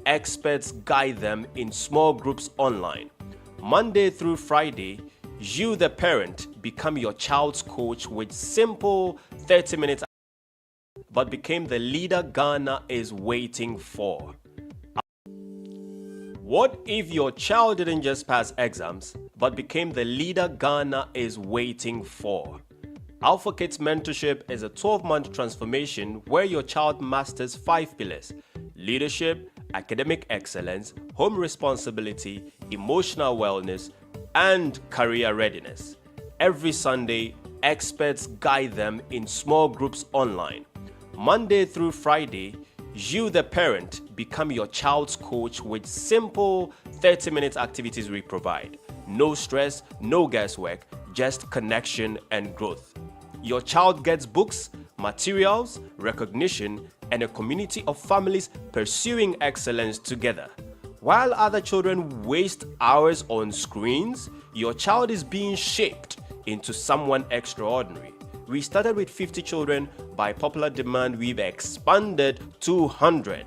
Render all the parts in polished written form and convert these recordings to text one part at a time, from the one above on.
Experts guide them in small groups online. Monday through Friday, you, the parent, become your child's coach with simple 30 minutes, but became the leader Ghana is waiting for. What if your child didn't just pass exams, but became the leader Ghana is waiting for? Alpha Kids Mentorship is a 12-month transformation where your child masters 5 pillars: leadership, academic excellence, home responsibility, emotional wellness, and career readiness. Every Sunday, experts guide them in small groups online. Monday through Friday, you, the parent, become your child's coach with simple 30-minute activities we provide. No stress, no guesswork, just connection and growth. Your child gets books, materials, recognition, and a community of families pursuing excellence together. While other children waste hours on screens, your child is being shaped into someone extraordinary. We started with 50 children. By popular demand, we've expanded to 100.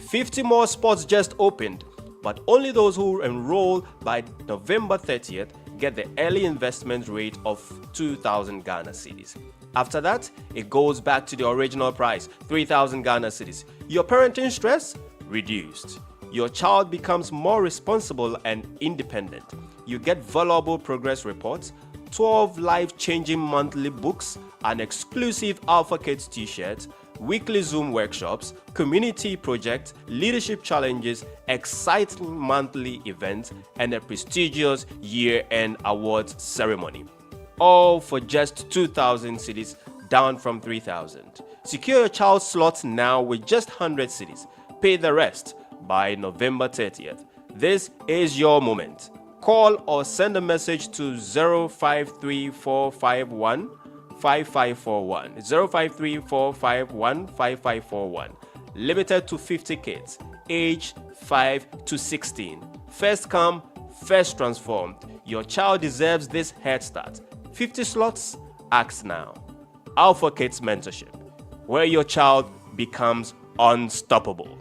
50 more spots just opened, but only those who enroll by November 30th get the early investment rate of 2,000 Ghana cedis. After that, it goes back to the original price, 3,000 Ghana cedis. Your parenting stress? Reduced. Your child becomes more responsible and independent. You get valuable progress reports, 12 life-changing monthly books, an exclusive Alpha Kids t-shirt, weekly Zoom workshops, community projects, leadership challenges, exciting monthly events, and a prestigious year-end awards ceremony. All for just 2,000 cedis, down from 3,000. Secure your child's slots now with just 100 cedis. Pay the rest by November 30th. This is your moment. Call or send a message to 053451 5541. 053451 5541. Limited to 50 kids, age 5 to 16. First come, first transformed. Your child deserves this head start. 50 slots? Act now. Alpha Kids Mentorship, where your child becomes unstoppable.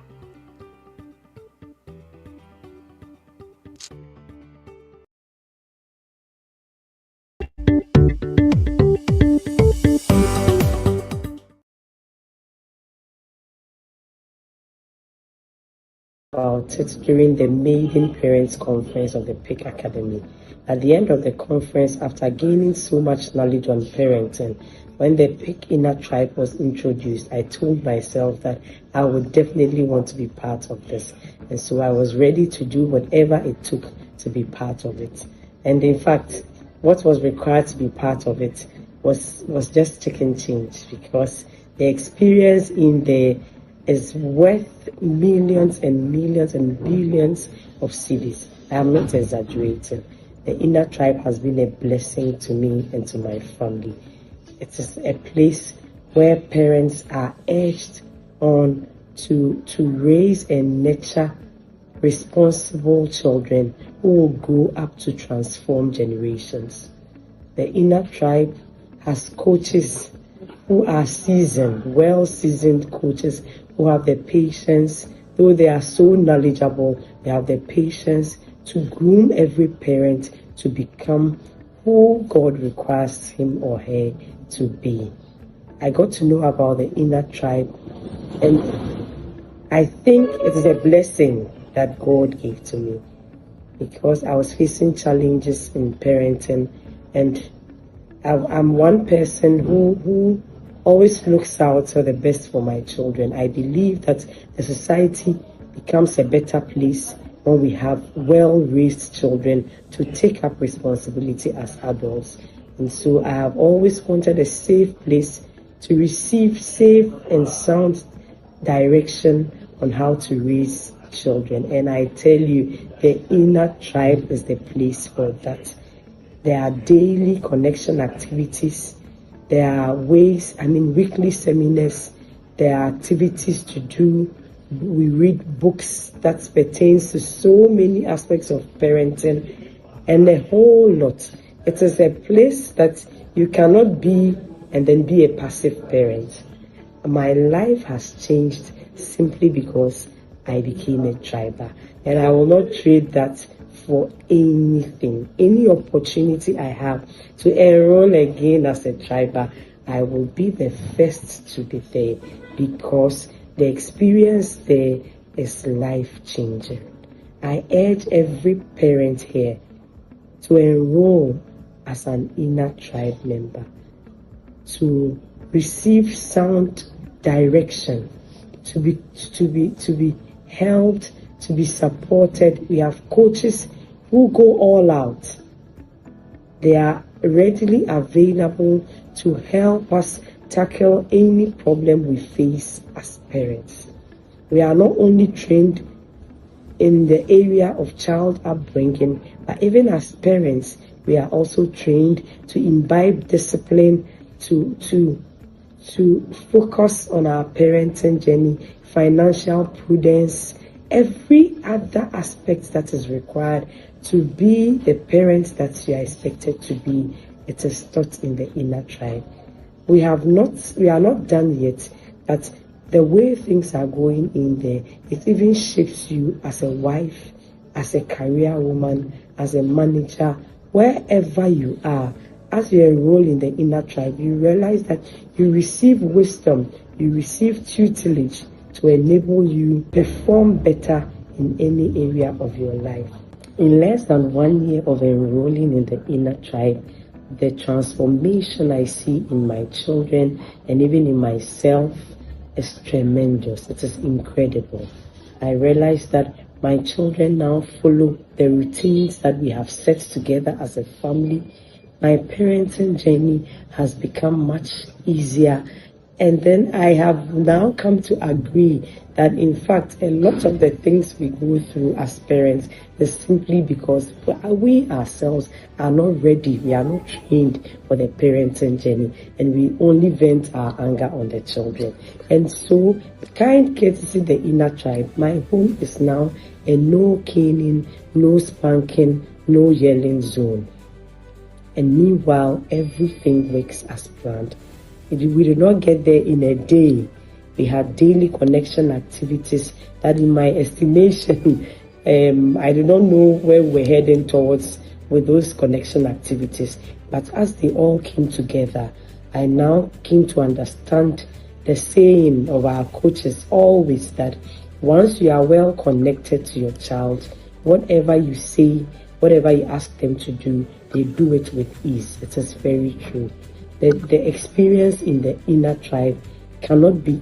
About it during the maiden parents conference of the PIC Academy. At the end of the conference, after gaining so much knowledge on parenting, when the PIC inner tribe was introduced, I told myself that I would definitely want to be part of this. And so I was ready to do whatever it took to be part of it. And in fact, what was required to be part of it was just chicken change, because the experience in there is worth millions and millions and billions of cedis. I am not exaggerating. The inner tribe has been a blessing to me and to my family. It is a place where parents are urged on to raise and nurture responsible children who will grow up to transform generations. The inner tribe has coaches who are seasoned, well-seasoned coaches who have the patience, though they are so knowledgeable, they have the patience to groom every parent to become who God requires him or her to be. I got to know about the inner tribe, and I think it is a blessing that God gave to me, because I was facing challenges in parenting, and I'm one person who always looks out for the best for my children. I believe that the society becomes a better place when we have well-raised children to take up responsibility as adults. And so I have always wanted a safe place to receive safe and sound direction on how to raise children. And I tell you, the inner tribe is the place for that. There are daily connection activities. There are weekly seminars. There are activities to do. We read books that pertains to so many aspects of parenting and a whole lot. It is a place that you cannot be and then be a passive parent. My life has changed simply because I became a triber. And I will not trade that for anything. Any opportunity I have to enroll again as a triber, I will be the first to be there, because the experience there is life-changing. I urge every parent here to enroll as an inner tribe member, to receive sound direction, to be helped, to be supported. We have coaches who go all out. They are readily available to help us tackle any problem we face as parents. We are not only trained in the area of child upbringing, but even as parents, we are also trained to imbibe discipline, to focus on our parenting journey, financial prudence, every other aspect that is required to be the parents that you are expected to be. It is taught in the inner tribe. We are not done yet, but the way things are going in there, it even shapes you as a wife, as a career woman, as a manager, wherever you are. As you enroll in the inner tribe, you realize that you receive wisdom, you receive tutelage to enable you perform better in any area of your life. In less than 1 year of enrolling in the inner tribe, the transformation I see in my children and even in myself is tremendous. It is incredible. I realize that my children now follow the routines that we have set together as a family. My parenting journey has become much easier. And then I have now come to agree that, in fact, a lot of the things we go through as parents is simply because we ourselves are not ready. We are not trained for the parenting journey, and we only vent our anger on the children. And so, kind courtesy the inner tribe, my home is now a no caning, no spanking, no yelling zone. And meanwhile, everything works as planned. We did not get there in a day. We had daily connection activities that, in my estimation, I do not know where we're heading towards with those connection activities. But as they all came together, I now came to understand the saying of our coaches always, that once you are well connected to your child, whatever you say, whatever you ask them to do, they do it with ease. It is very true. The experience in the inner tribe cannot be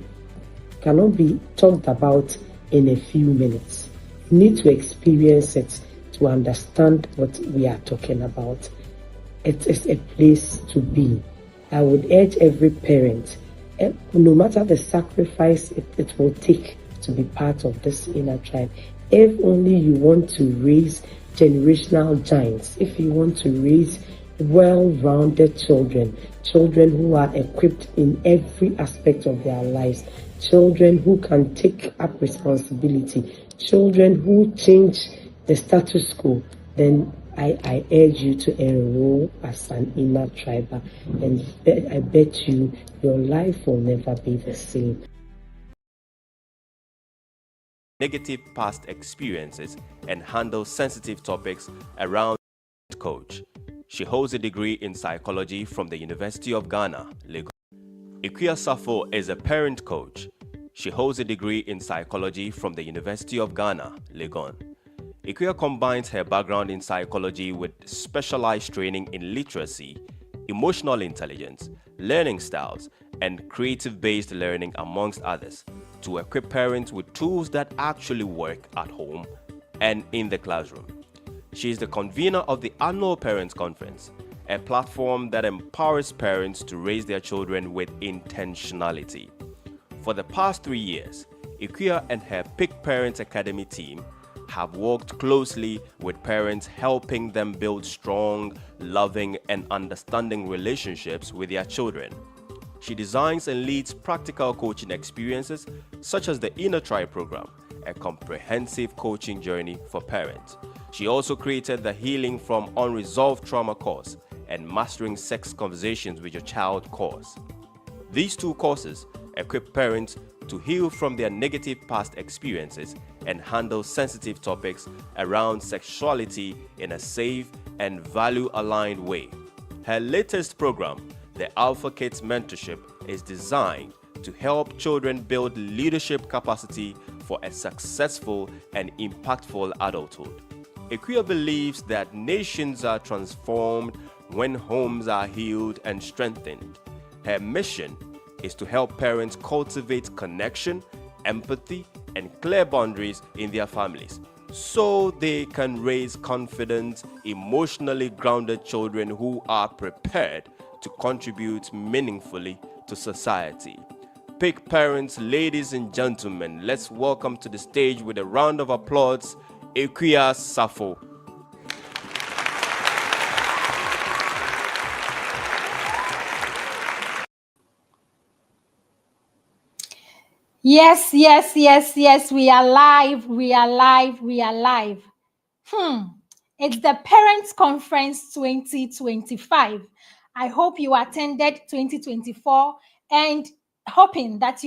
talked about in a few minutes. You need to experience it to understand what we are talking about. It is a place to be. I would urge every parent, no matter the sacrifice it will take to be part of this inner tribe, if only you want to raise generational giants, if you want to raise well-rounded children who are equipped in every aspect of their lives, children who can take up responsibility, children who change the status quo, then I urge you to enroll as an inner triber, and I bet you your life will never be the same. Negative past experiences and handle sensitive topics around coach. She holds a degree in psychology from the University of Ghana, Lagos. Ikuya Safo is a parent coach. She holds a degree in psychology from the University of Ghana, Legon. Ikuya combines her background in psychology with specialized training in literacy, emotional intelligence, learning styles, and creative-based learning, amongst others, to equip parents with tools that actually work at home and in the classroom. She is the convener of the annual Parents Conference, a platform that empowers parents to raise their children with intentionality. For the past 3 years, Ikuya and her Pick Parents Academy team have worked closely with parents, helping them build strong, loving, and understanding relationships with their children. She designs and leads practical coaching experiences such as the Inner Tribe program, a comprehensive coaching journey for parents. She also created the Healing from Unresolved Trauma course and Mastering Sex Conversations with Your Child course. These two courses equip parents to heal from their negative past experiences and handle sensitive topics around sexuality in a safe and value-aligned way. Her latest program, the Alpha Kids Mentorship, is designed to help children build leadership capacity for a successful and impactful adulthood. Equia believes that nations are transformed when homes are healed and strengthened. Her mission is to help parents cultivate connection, empathy, and clear boundaries in their families so they can raise confident, emotionally grounded children who are prepared to contribute meaningfully to society. Pick parents, ladies and gentlemen, let's welcome to the stage with a round of applause, Equia Safo. Yes, yes, yes, yes. We are live. We are live. We are live. It's the Parents Conference 2025. I hope you attended 2024 and hoping that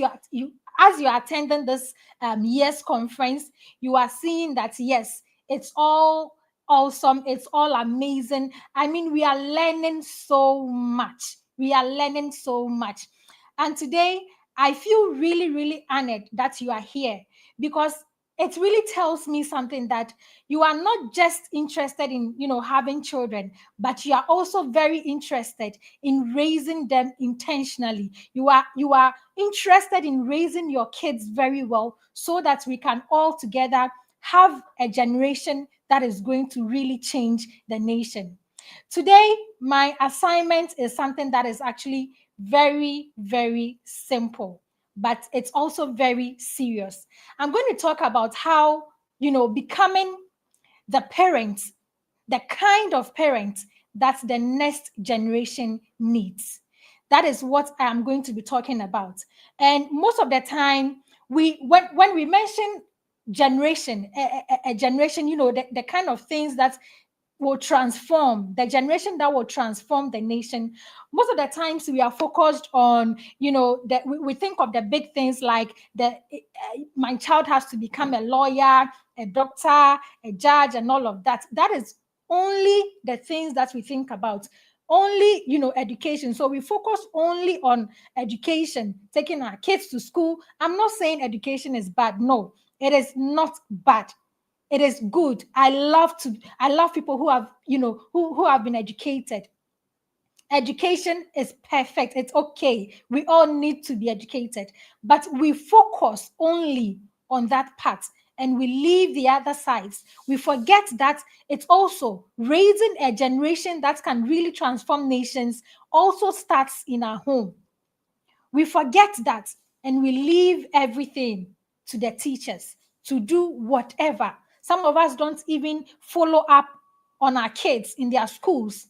as you are attending this year's conference, you are seeing that yes, it's all awesome. It's all amazing. I mean, we are learning so much. We are learning so much. And today, I feel really, really honored that you are here because it really tells me something that you are not just interested in, having children, but you are also very interested in raising them intentionally. You are interested in raising your kids very well so that we can all together have a generation that is going to really change the nation. Today, my assignment is something that is actually very, very simple, but it's also very serious. I'm going to talk about how, becoming the parent, the kind of parent that the next generation needs. That is what I am going to be talking about. And most of the time, when we mention generation, a generation, the kind of things that will transform the generation, that will transform the nation. Most of the times we are focused on, that we think of the big things like my child has to become a lawyer, a doctor, a judge, and all of that. That is only the things that we think about. Only, education. So we focus only on education, taking our kids to school. I'm not saying education is bad. No, it is not bad. It is good. I love people who have, who have been educated. Education is perfect. It's okay. We all need to be educated, but we focus only on that part and we leave the other sides. We forget that it's also raising a generation that can really transform nations also starts in our home. We forget that and we leave everything to the teachers to do whatever. Some of us don't even follow up on our kids in their schools.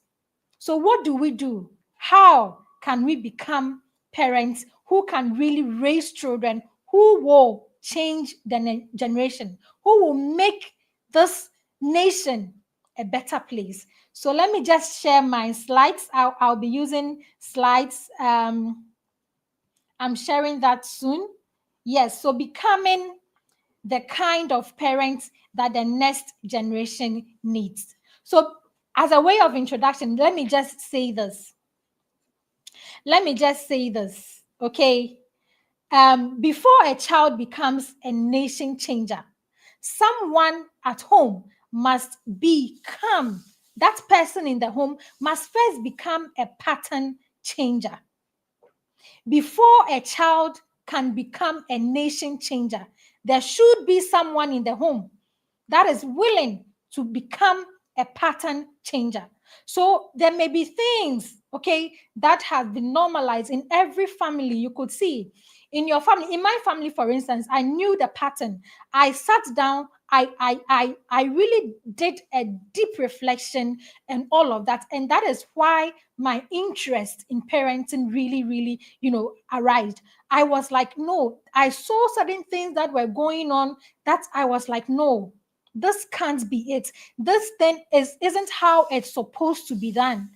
So, what do we do? How can we become parents who can really raise children who will change the generation, who will make this nation a better place? So, let me just share my slides. I'll be using slides. I'm sharing that soon. Yes, so becoming the kind of parents that the next generation needs. So, as a way of introduction, let me just say this. Okay? Before a child becomes a nation changer, someone at home must become, that person in the home must first become a pattern changer. Before a child can become a nation changer, there should be someone in the home that is willing to become a pattern changer. So there may be things, okay, that have been normalized in every family. You could see in your family, in my family, for instance, I knew the pattern. I sat down, I really did a deep reflection and all of that. And that is why my interest in parenting really, really, arised. I was like, no, I saw certain things that were going on that I was like, no, this can't be it. This thing isn't how it's supposed to be done.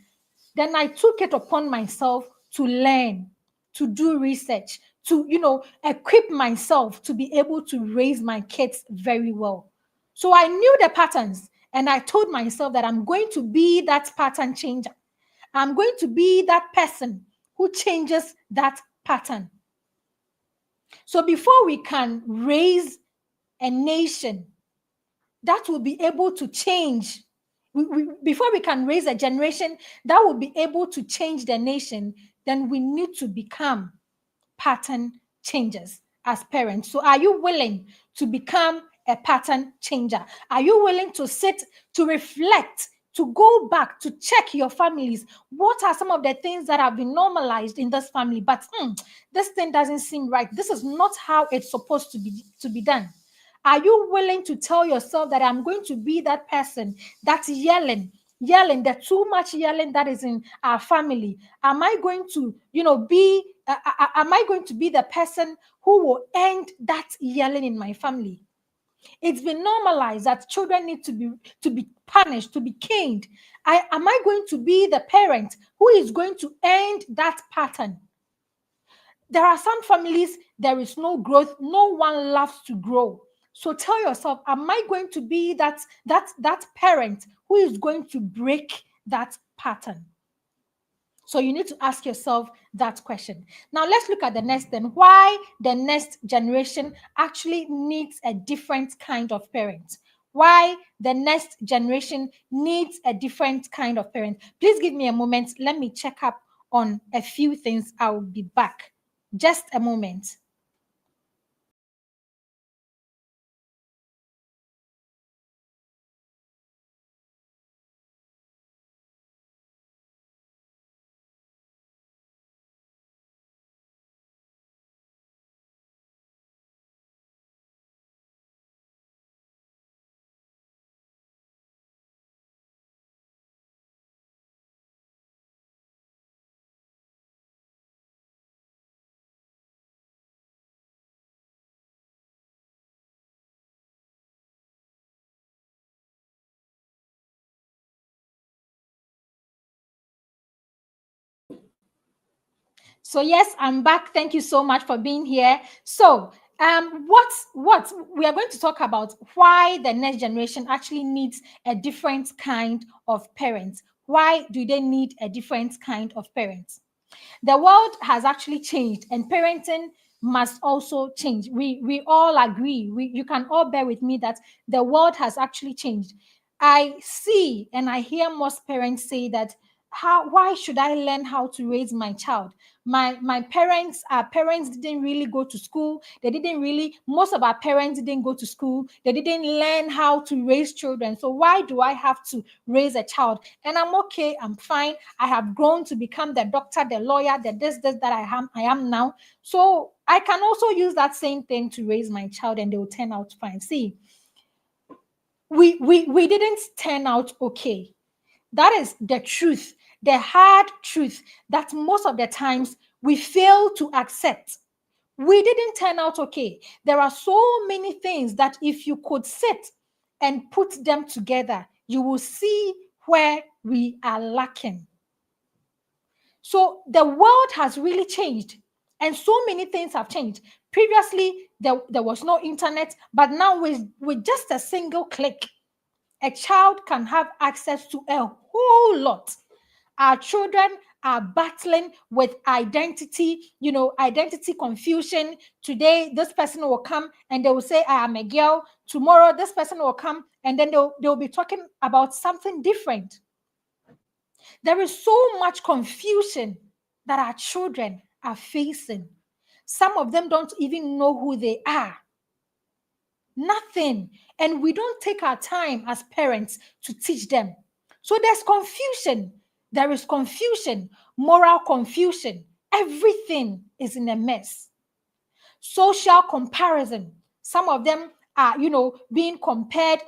Then I took it upon myself to learn, to do research, to, equip myself to be able to raise my kids very well. So I knew the patterns, and I told myself that I'm going to be that pattern changer. I'm going to be that person who changes that pattern. So before we can raise a nation that will be able to change, before we can raise a generation that will be able to change the nation, then we need to become pattern changers as parents. So are you willing to become a pattern changer? Are you willing to sit, to reflect, to go back, to check your families? What are some of the things that have been normalized in this family? But this thing doesn't seem right. This is not how it's supposed to be done. Are you willing to tell yourself that I'm going to be that person that's yelling, the too much yelling that is in our family? Am I going to, am I going to be the person who will end that yelling in my family? It's been normalized that children need to be punished, to be caned. Am I going to be the parent who is going to end that pattern? There are some families, there is no growth. No one loves to grow. So tell yourself, am I going to be that parent who is going to break that pattern? So you need to ask yourself that question. Now let's look at the next then. Why the next generation actually needs a different kind of parent. Why the next generation needs a different kind of parent. Please give me a moment. Let me check up on a few things. I'll be back. Just a moment. So yes, I'm back. Thank you so much for being here. So what we are going to talk about why the next generation actually needs a different kind of parents. Why do they need a different kind of parents? The world has actually changed, and parenting must also change. We all agree. You can all bear with me that the world has actually changed. I see and I hear most parents say that why should I learn how to raise my child? My parents, our parents didn't really go to school. They didn't really, most of our parents didn't go to school. They didn't learn how to raise children. So why do I have to raise a child? And I'm okay, I'm fine. I have grown to become the doctor, the lawyer, the this that I am now. So I can also use that same thing to raise my child and they will turn out fine. See, we didn't turn out okay. That is the truth, the hard truth that most of the times we fail to accept. We didn't turn out okay. There are so many things that if you could sit and put them together, you will see where we are lacking. So the world has really changed, and so many things have changed. Previously, there was no internet, but now with just a single click, a child can have access to a whole lot. Our children are battling with identity, identity confusion. Today, this person will come and they will say, I am a girl. Tomorrow, this person will come and then they'll be talking about something different. There is so much confusion that our children are facing. Some of them don't even know who they are. Nothing. And we don't take our time as parents to teach them. So there's confusion. There is confusion, moral confusion. Everything is in a mess. Social comparison. Some of them are, being compared.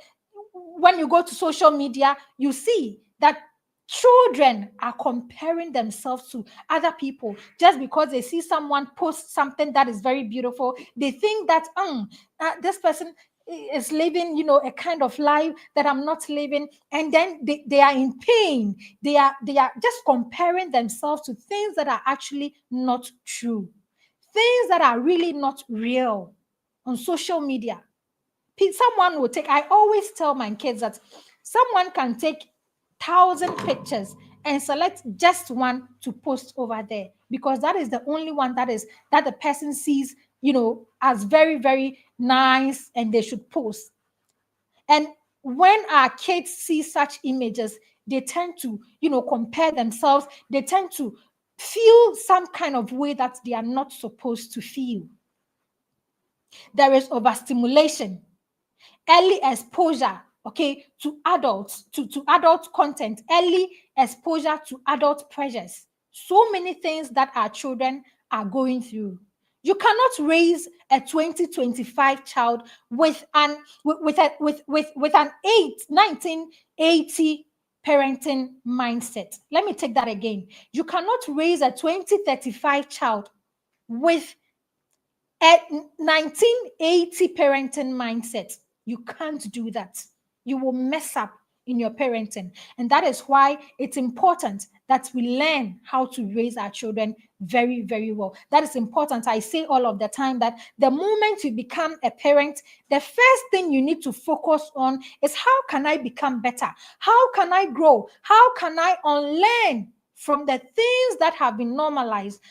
When you go to social media, you see that children are comparing themselves to other people just because they see someone post something that is very beautiful. They think that this person is living, a kind of life that I'm not living, and then they are in pain. They are just comparing themselves to things that are actually not true. things that are really not real on social media. Someone will take, I always tell my kids that someone can take 1,000 pictures and select just one to post over there, because that is the only one that the person sees, as very, very nice, and they should post. And when our kids see such images, they tend to, compare themselves. They tend to feel some kind of way that they are not supposed to feel. There is overstimulation, early exposure, to adults, to adult content, early exposure to adult pressures. So many things that our children are going through. You cannot raise a 2025 child with an 1980 parenting mindset. Let me take that again. You cannot raise a 2035 child with a 1980 parenting mindset. You can't do that. You will mess up in your parenting. And that is why it's important that we learn how to raise our children very, very well. That is important. I say all of the time that the moment you become a parent, the first thing you need to focus on is, how can I become better? How can I grow? How can I unlearn from the things that have been normalized?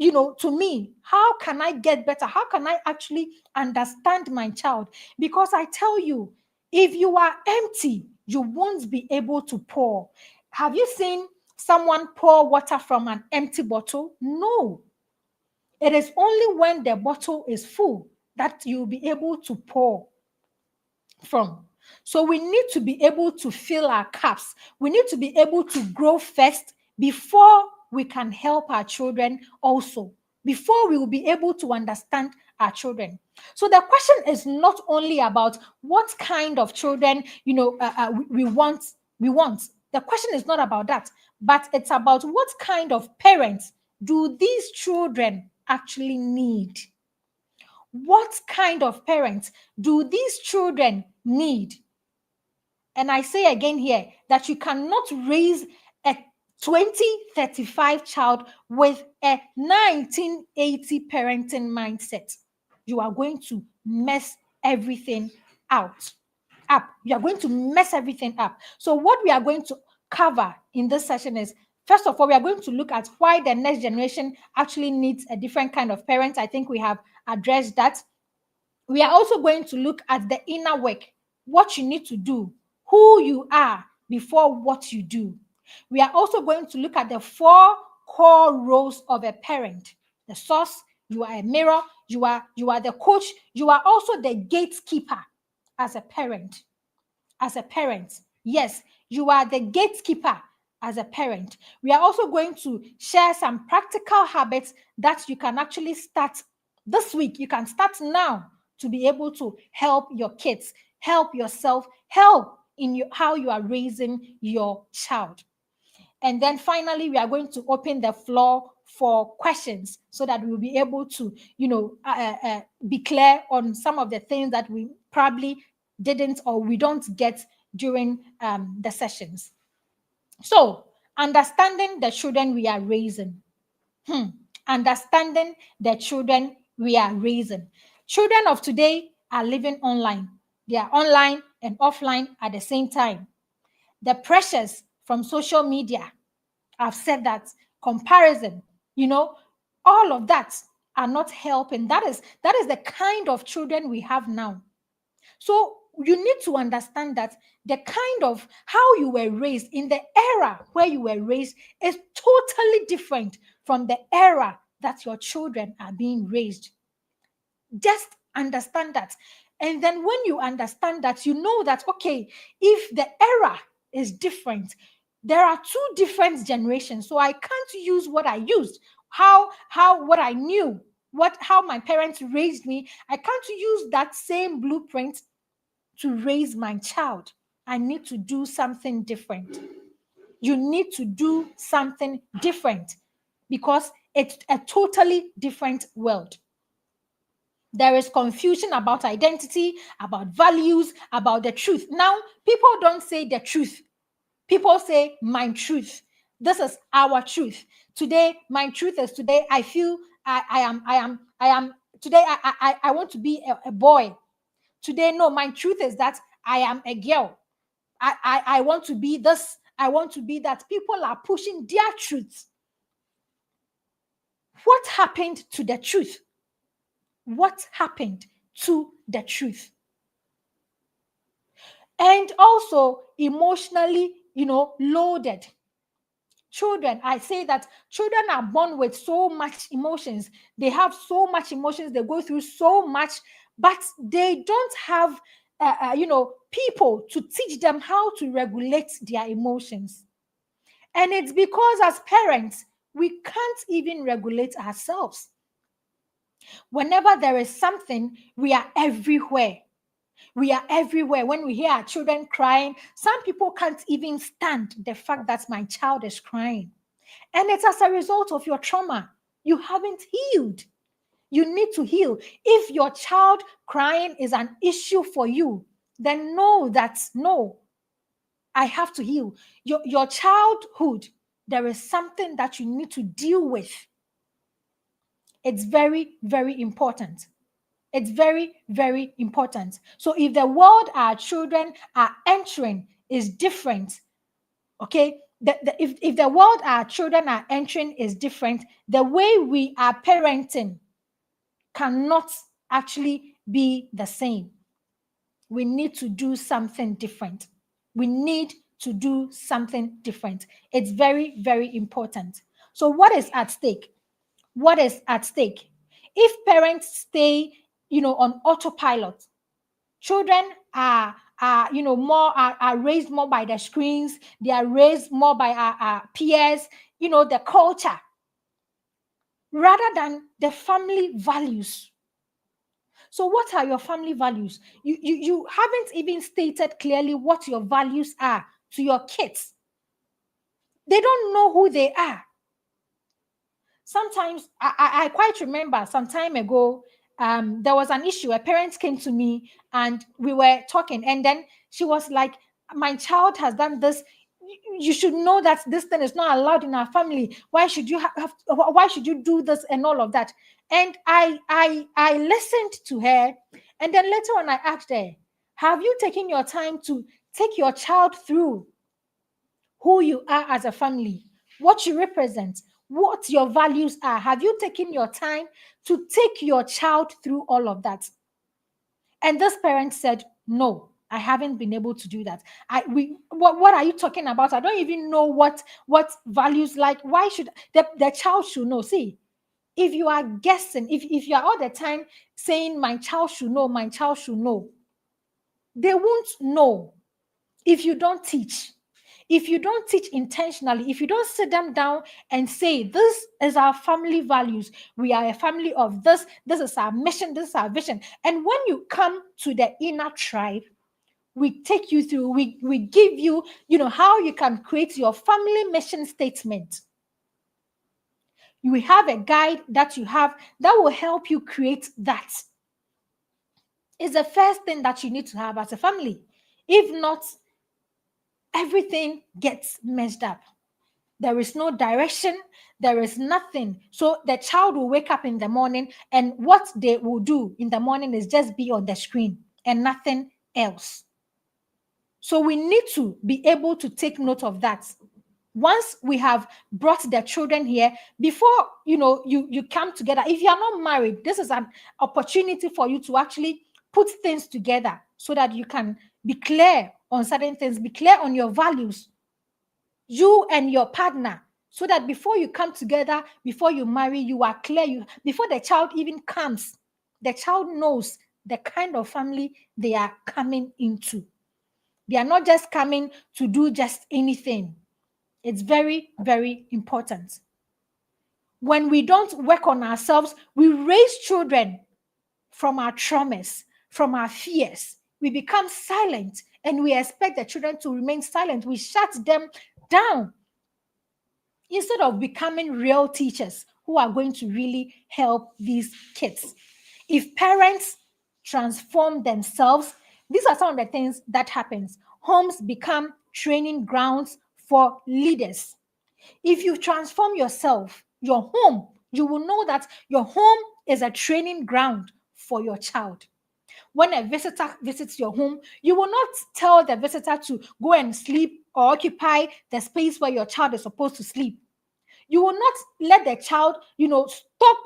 To me, how can I get better? How can I actually understand my child? Because I tell you, if you are empty, you won't be able to pour. Have you seen someone pour water from an empty bottle? No. It is only when the bottle is full that you'll be able to pour from. So we need to be able to fill our cups. We need to be able to grow first before we can help our children also, before we will be able to understand our children. So the question is not only about what kind of children, we want. The question is not about that, but it's about what kind of parents do these children actually need? What kind of parents do these children need? And I say again here that you cannot raise a 2035 child with a 1980 parenting mindset. You are going to mess everything up. You are going to mess everything up. So what we are going to cover in this session is, first of all, we are going to look at why the next generation actually needs a different kind of parent. I think we have addressed that. We are also going to look at the inner work, what you need to do, who you are before what you do. We are also going to look at the 4 core roles of a parent. The source, you are a mirror, you are the coach, you are also the gatekeeper as a parent. As a parent, yes, you are the gatekeeper as a parent. We are also going to share some practical habits that you can actually start this week. You can start now to be able to help your kids, help yourself, help in how you are raising your child. And then finally, we are going to open the floor for questions so that we'll be able to, be clear on some of the things that we probably didn't or we don't get during the sessions. So, understanding the children we are raising. Understanding the children we are raising. Children of today are living online. They are online and offline at the same time. The pressures from social media, I've said that, comparison, all of that are not helping. That is the kind of children we have now. So you need to understand that the kind of how you were raised in the era where you were raised is totally different from the era that your children are being raised. Just understand that. And then when you understand that, you know that, okay, if the era is different, there are 2 different generations. So I can't use what I used, what I knew, how my parents raised me. I can't use that same blueprint to raise my child. I need to do something different. You need to do something different because it's a totally different world. There is confusion about identity, about values, about the truth. Now, people don't say the truth. People say my truth. This is our truth. Today, my truth is today I feel I am today I want to be a boy. Today, no, my truth is that I am a girl. I want to be this, I want to be that. People are pushing their truth. What happened to the truth? What happened to the truth? And also emotionally, loaded. Children, I say that children are born with so much emotions. They have so much emotions. They go through so much, but they don't have, people to teach them how to regulate their emotions. And it's because as parents, we can't even regulate ourselves. Whenever there is something, we are everywhere. We are everywhere. When we hear our children crying, some people can't even stand the fact that my child is crying. And it's as a result of your trauma. You haven't healed. You need to heal. If your child crying is an issue for you, then know that no, I have to heal. Your childhood, there is something that you need to deal with. It's very, very important. It's very, very important. So if the world our children are entering is different, okay, if the world our children are entering is different, the way we are parenting cannot actually be the same. We need to do something different. We need to do something different. It's very, very important. So what is at stake? What is at stake? If parents stay, on autopilot, children are raised more by the screens. They are raised more by our peers, the culture, rather than the family values. So what are your family values? You haven't even stated clearly what your values are to your kids. They don't know who they are. Sometimes I quite remember some time ago, there was an issue. A parent came to me and we were talking, and then she was like, my child has done this. You should know that this thing is not allowed in our family. Why should you why should you do this and all of that? And I listened to her, and then later on I asked her, have you taken your time to take your child through who you are as a family, what you represent, what your values are? Have you taken your time to take your child through all of that? And this parent said, no, I haven't been able to do that. What are you talking about? I don't even know what values like. Why should the child should know? See, if you are guessing, if you are all the time saying my child should know, my child should know, they won't know if you don't teach. If you don't teach intentionally, if you don't sit them down and say, this is our family values, we are a family of this is our mission, this is our vision. And when you come to the inner tribe, we take you through, we give you, how you can create your family mission statement. You have a guide that you have that will help you create that. It's the first thing that you need to have as a family. If not, everything gets messed up. There is no direction. There is nothing. So the child will wake up in the morning, and what they will do in the morning is just be on the screen and nothing else. So we need to be able to take note of that. Once we have brought the children here, before you come together, if you are not married, this is an opportunity for you to actually put things together so that you can be clear on certain things, be clear on your values, you and your partner, so that before you come together, before you marry, you are clear. Before the child even comes, the child knows the kind of family they are coming into. They are not just coming to do just anything. It's very, very important. When we don't work on ourselves, we raise children from our traumas, from our fears. We become silent and we expect the children to remain silent. We shut them down instead of becoming real teachers who are going to really help these kids. If parents transform themselves, these are some of the things that happens. Homes become training grounds for leaders. If you transform yourself, your home You will know that your home is a training ground for your child. When a visitor visits your home, you will not tell the visitor to go and sleep or occupy the space where your child is supposed to sleep. You will not let the child, stop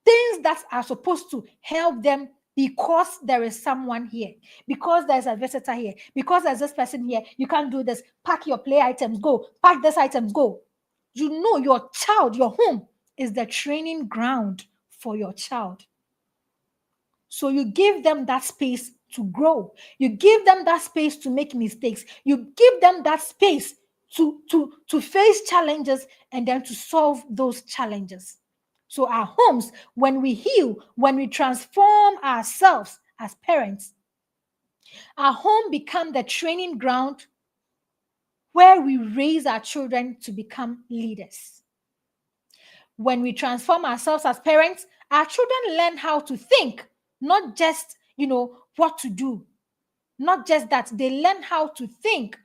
things that are supposed to help them because there is someone here, because there's a visitor here, because there's this person here. You can't do this. Pack your play items, go. Pack this items, go. You know your child, your home is the training ground for your child. So you give them that space to grow. You give them that space to make mistakes. You give them that space to face challenges and then to solve those challenges. So our homes, when we heal, when we transform ourselves as parents, our home become the training ground where we raise our children to become leaders. When we transform ourselves as parents, our children learn how to think, not just, what to do. Not just that, they learn how to think.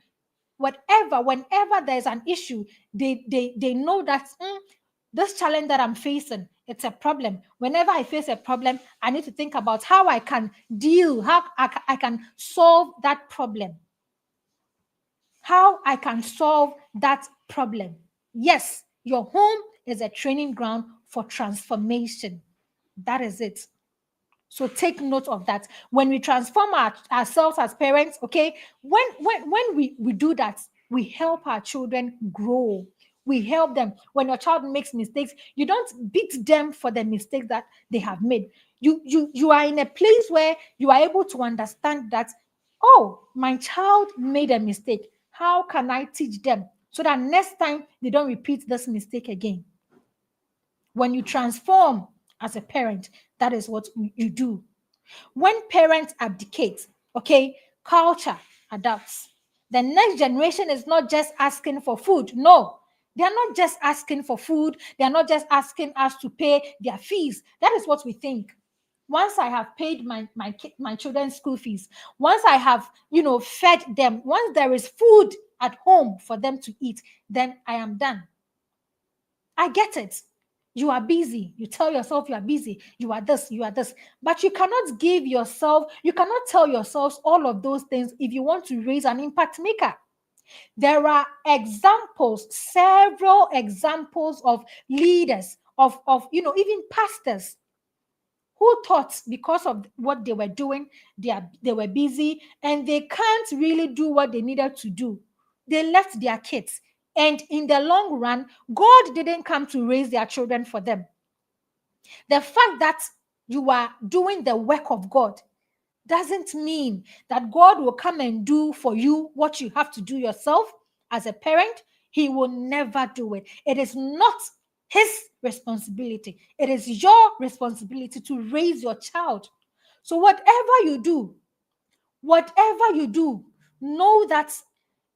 Whenever there's an issue, they know that this challenge that I'm facing, it's a problem. Whenever I face a problem, I need to think about how I can how I can solve that problem. How I can solve that problem. Yes, your home is a training ground for transformation. That is it. So take note of that. When we transform ourselves as parents, okay, when we do that, we help our children grow. We help them. When your child makes mistakes, you don't beat them for the mistakes that they have made. You are in a place where you are able to understand that, oh, my child made a mistake. How can I teach them so that next time they don't repeat this mistake again? When you transform as a parent, that is what you do. When parents abdicate, okay, culture adapts. The next generation is not just asking for food. No, they are not just asking for food. They are not just asking us to pay their fees. That is what we think. Once I have paid my children's school fees, once I have, fed them, once there is food at home for them to eat, then I am done. I get it. You are busy. You tell yourself you are busy. You are this, you are this. But you cannot you cannot tell yourselves all of those things if you want to raise an impact maker. There are examples, several examples of leaders, of even pastors who thought because of what they were doing, they were busy and they can't really do what they needed to do. They left their kids. And in the long run, God didn't come to raise their children for them. The fact that you are doing the work of God doesn't mean that God will come and do for you what you have to do yourself as a parent. He will never do it. It is not his responsibility. It is your responsibility to raise your child. So whatever you do, know that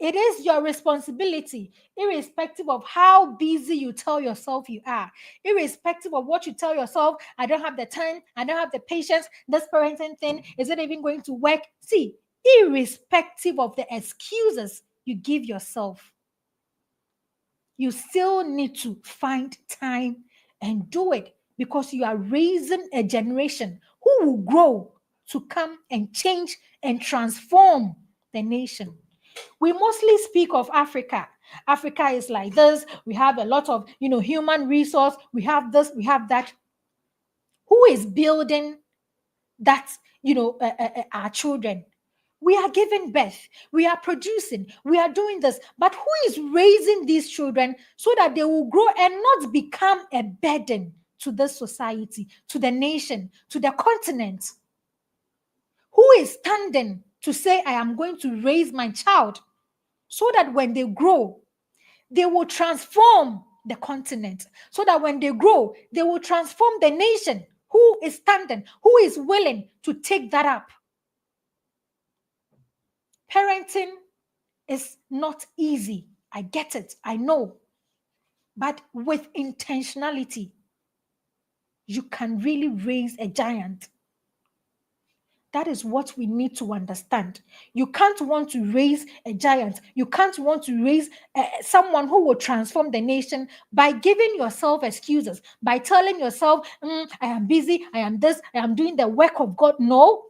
it is your responsibility, irrespective of how busy you tell yourself you are, irrespective of what you tell yourself, I don't have the time, I don't have the patience, this parenting thing, is it even going to work? See, irrespective of the excuses you give yourself, you still need to find time and do it because you are raising a generation who will grow to come and change and transform the nation. We mostly speak of Africa. Africa is like this. We have a lot of, human resource. We have this, we have that. Who is building that, our children? We are giving birth. We are producing. We are doing this. But who is raising these children so that they will grow and not become a burden to the society, to the nation, to the continent? Who is standing to say, I am going to raise my child so that when they grow, they will transform the continent, so that when they grow, they will transform the nation? Who is standing? Who is willing to take that up? Parenting is not easy. I get it. I know. But with intentionality, you can really raise a giant. That is what we need to understand. You can't want to raise a giant. You can't want to raise someone who will transform the nation by giving yourself excuses, by telling yourself, I am busy, I am this, I am doing the work of God. No,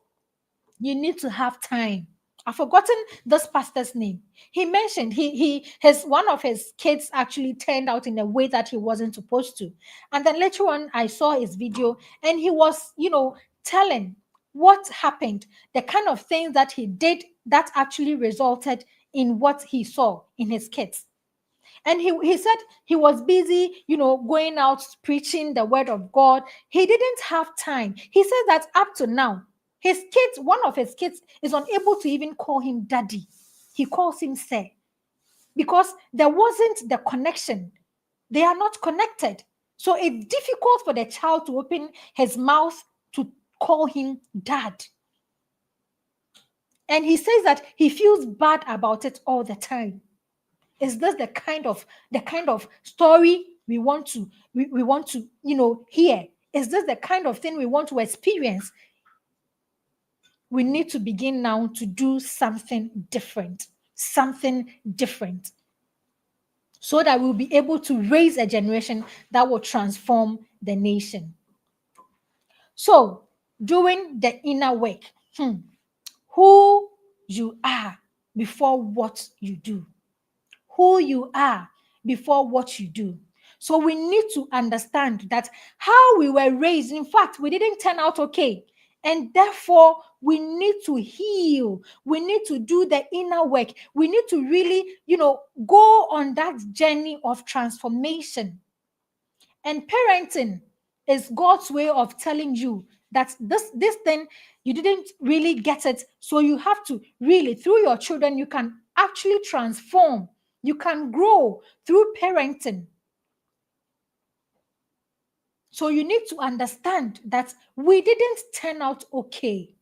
you need to have time. I've forgotten this pastor's name. He mentioned his one of his kids actually turned out in a way that he wasn't supposed to. And then later on, I saw his video and he was, telling what happened, the kind of things that he did that actually resulted in what he saw in his kids. And he said he was busy, going out preaching the word of God. He didn't have time. He said that up to now, one of his kids is unable to even call him daddy. He calls him sir because there wasn't the connection. They are not connected. So it's difficult for the child to open his mouth to call him dad. And he says that he feels bad about it all the time. Is this the kind of story we want to hear? Is this the kind of thing we want to experience? We need to begin now to do something different, so that we'll be able to raise a generation that will transform the nation. So, doing the inner work, who you are before what you do. Who you are before what you do. So we need to understand that how we were raised, in fact, we didn't turn out okay. And therefore, we need to heal. We need to do the inner work. We need to really, go on that journey of transformation. And parenting is God's way of telling you that this thing, you didn't really get it. So you have to really, through your children, you can actually transform. You can grow through parenting. So you need to understand that we didn't turn out okay.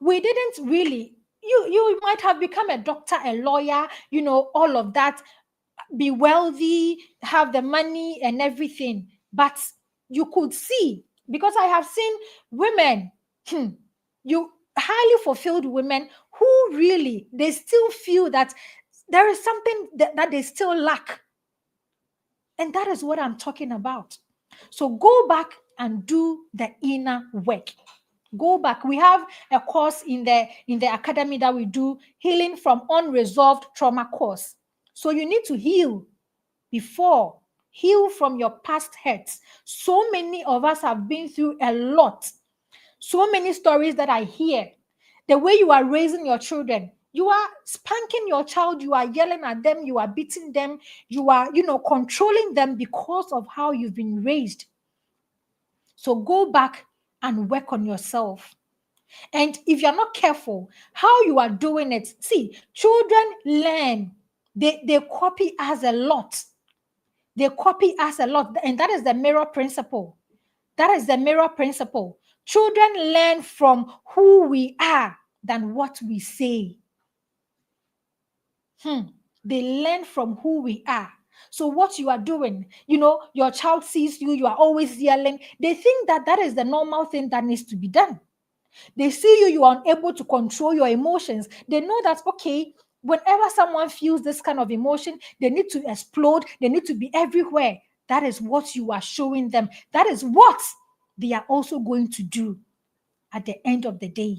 We didn't really, you might have become a doctor, a lawyer, all of that, be wealthy, have the money and everything. But you could see, because I have seen women, you highly fulfilled women who really, they still feel that there is something that they still lack. And that is what I'm talking about. So go back and do the inner work. Go back. We have a course in the academy that we do, healing from unresolved trauma course. So you need to heal from your past hurts. So many of us have been through a lot. So many stories that I hear. The way you are raising your children, you are spanking your child, you are yelling at them, you are beating them, you are, controlling them because of how you've been raised. So go back and work on yourself. And if you're not careful, how you are doing it, see, children learn. They copy us a lot. They copy us a lot. And that is the mirror principle. Children learn from who we are than what we say. They learn from who we are. So what you are doing, your child sees you are always yelling. They think that is the normal thing that needs to be done. They see you are unable to control your emotions. They know that, okay, whenever someone feels this kind of emotion, they need to explode. They need to be everywhere. That is what you are showing them. That is what they are also going to do at the end of the day.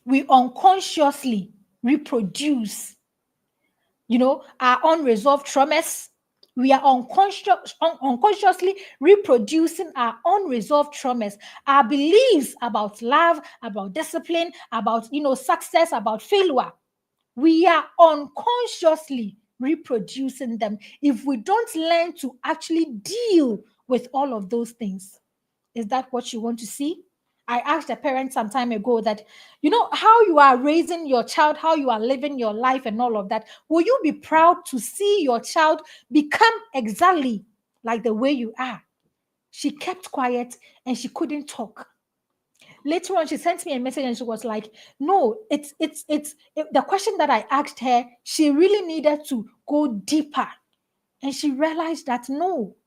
We unconsciously reproduce, our unresolved traumas. We are unconsciously reproducing our unresolved traumas, our beliefs about love, about discipline, about, success, about failure. We are unconsciously reproducing them if we don't learn to actually deal with all of those things. Is that what you want to see? I asked a parent some time ago that, how you are raising your child, how you are living your life and all of that. Will you be proud to see your child become exactly like the way you are? She kept quiet and she couldn't talk. Later on, she sent me a message and she was like, no, it's the question that I asked her, she really needed to go deeper. And she realized that no,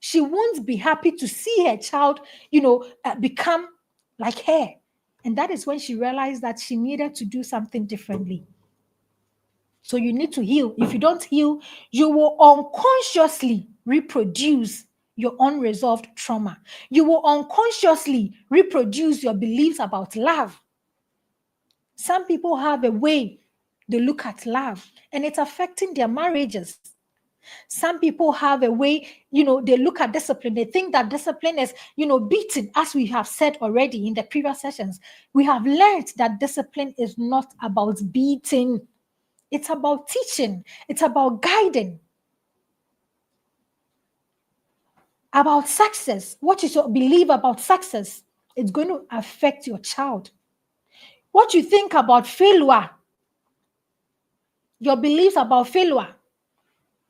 She won't be happy to see her child, become like her. And that is when she realized that she needed to do something differently. So you need to heal. If you don't heal, you will unconsciously reproduce your unresolved trauma. You will unconsciously reproduce your beliefs about love. Some people have a way they look at love, and it's affecting their marriages. Some people have a way, they look at discipline. They think that discipline is, beating, as we have said already in the previous sessions. We have learned that discipline is not about beating. It's about teaching. It's about guiding. About success. What is your belief about success? It's going to affect your child. What you think about failure, your beliefs about failure.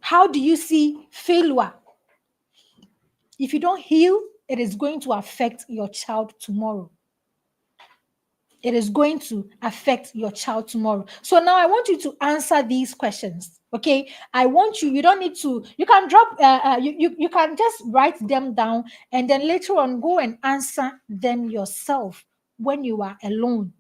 How do you see failure? If you don't heal, it is going to affect your child tomorrow. It is going to affect your child tomorrow. So now I want you to answer these questions. Okay, I want you don't need to, you can drop, you can just write them down and then later on go and answer them yourself when you are alone.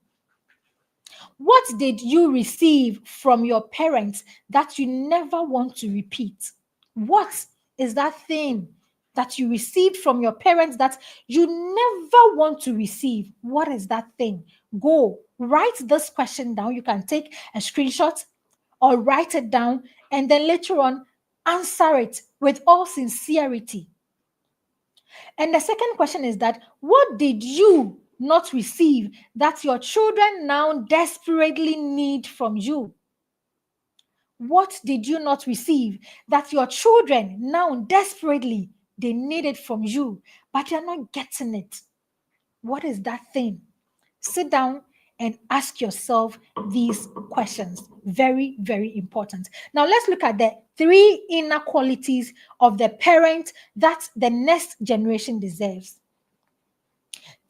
What did you receive from your parents that you never want to repeat? What is that thing that you received from your parents that you never want to receive? What is that thing? Go write this question down. You can take a screenshot or write it down and then later on answer it with all sincerity. And the second question is that what did you not receive that your children now desperately need from you? What did you not receive that your children now desperately they need it from you, but you're not getting it? What is that thing? Sit down and ask yourself these questions. Very, very important. Now let's look at the 3 inner qualities of the parent that the next generation deserves.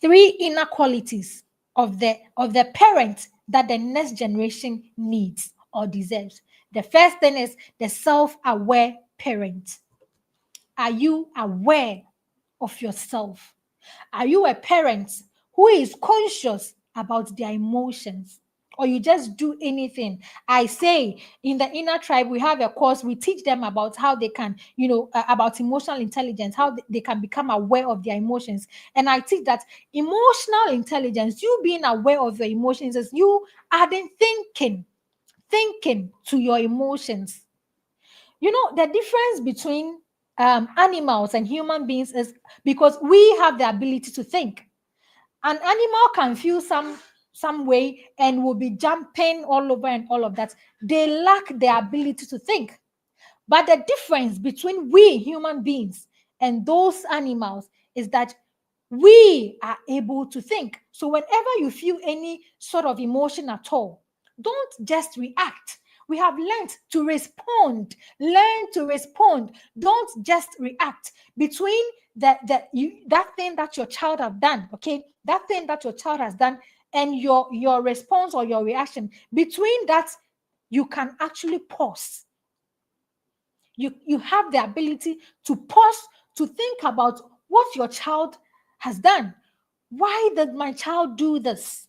3 inner qualities of the parent that the next generation needs or deserves. The first thing is the self-aware parent. Are you aware of yourself? Are you a parent who is conscious about their emotions? Or you just do anything? I say in the inner tribe, we have a course, we teach them about how they can, about emotional intelligence, how they can become aware of their emotions. And I teach that emotional intelligence, you being aware of your emotions, is you adding thinking to your emotions. The difference between animals and human beings is because we have the ability to think. An animal can feel some way and will be jumping all over and all of that. They lack the ability to think. But the difference between we human beings and those animals is that we are able to think. So whenever you feel any sort of emotion at all, don't just react. We have learned to respond. Learn to respond. Don't just react. Between that thing that your child have done, okay, that thing that your child has done, and your response or your reaction, between that, you can actually pause. You have the ability to pause, to think about what your child has done. Why did my child do this?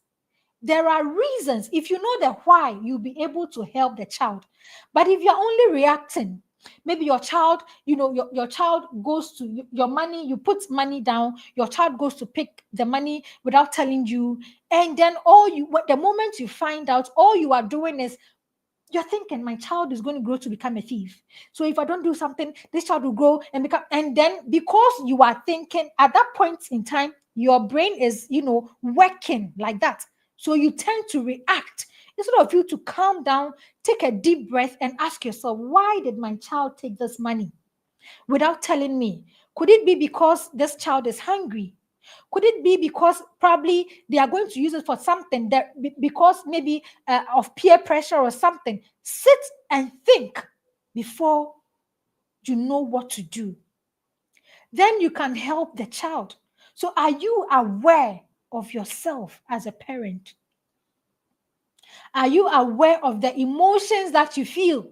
There are reasons. If you know the why, you'll be able to help the child. But if you're only reacting, maybe your child, your child goes to your money, you put money down, your child goes to pick the money without telling you. And then the moment you find out, all you are doing is you're thinking my child is going to grow to become a thief. So if I don't do something, this child will grow and become, and then because you are thinking at that point in time, your brain is, working like that. So you tend to react instead of you to calm down, take a deep breath and ask yourself, why did my child take this money without telling me? Could it be because this child is hungry? Could it be because probably they are going to use it for something because maybe of peer pressure or something? Sit and think before you know what to do. Then you can help the child. So are you aware of yourself as a parent? Are you aware of the emotions that you feel?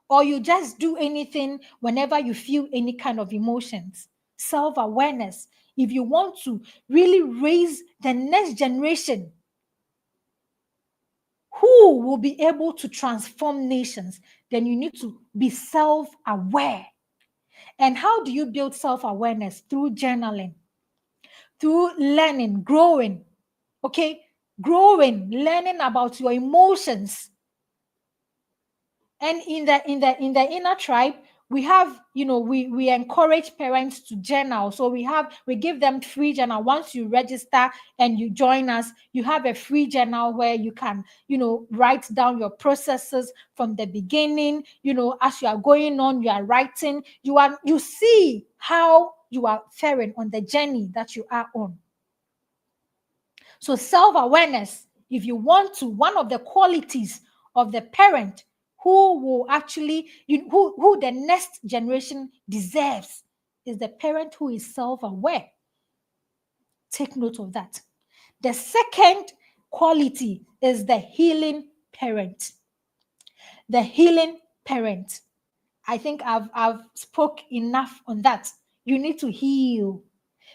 Or you just do anything whenever you feel any kind of emotions? self-awareness, if you want to really raise the next generation who will be able to transform nations, then you need to be self-aware. And how do you build self-awareness? Through journaling, through learning, growing, okay? Growing, learning about your emotions. And in the inner tribe, we have, we encourage parents to journal. So we give them free journal. Once you register and you join us, you have a free journal where you can, write down your processes from the beginning. As you are going on, you are writing, you see how you are faring on the journey that you are on. So self-awareness, if you want to, one of the qualities of the parent who will actually, who the next generation deserves, is the parent who is self-aware. Take note of that. The second quality is the healing parent. The healing parent. I think I've spoke enough on that. You need to heal.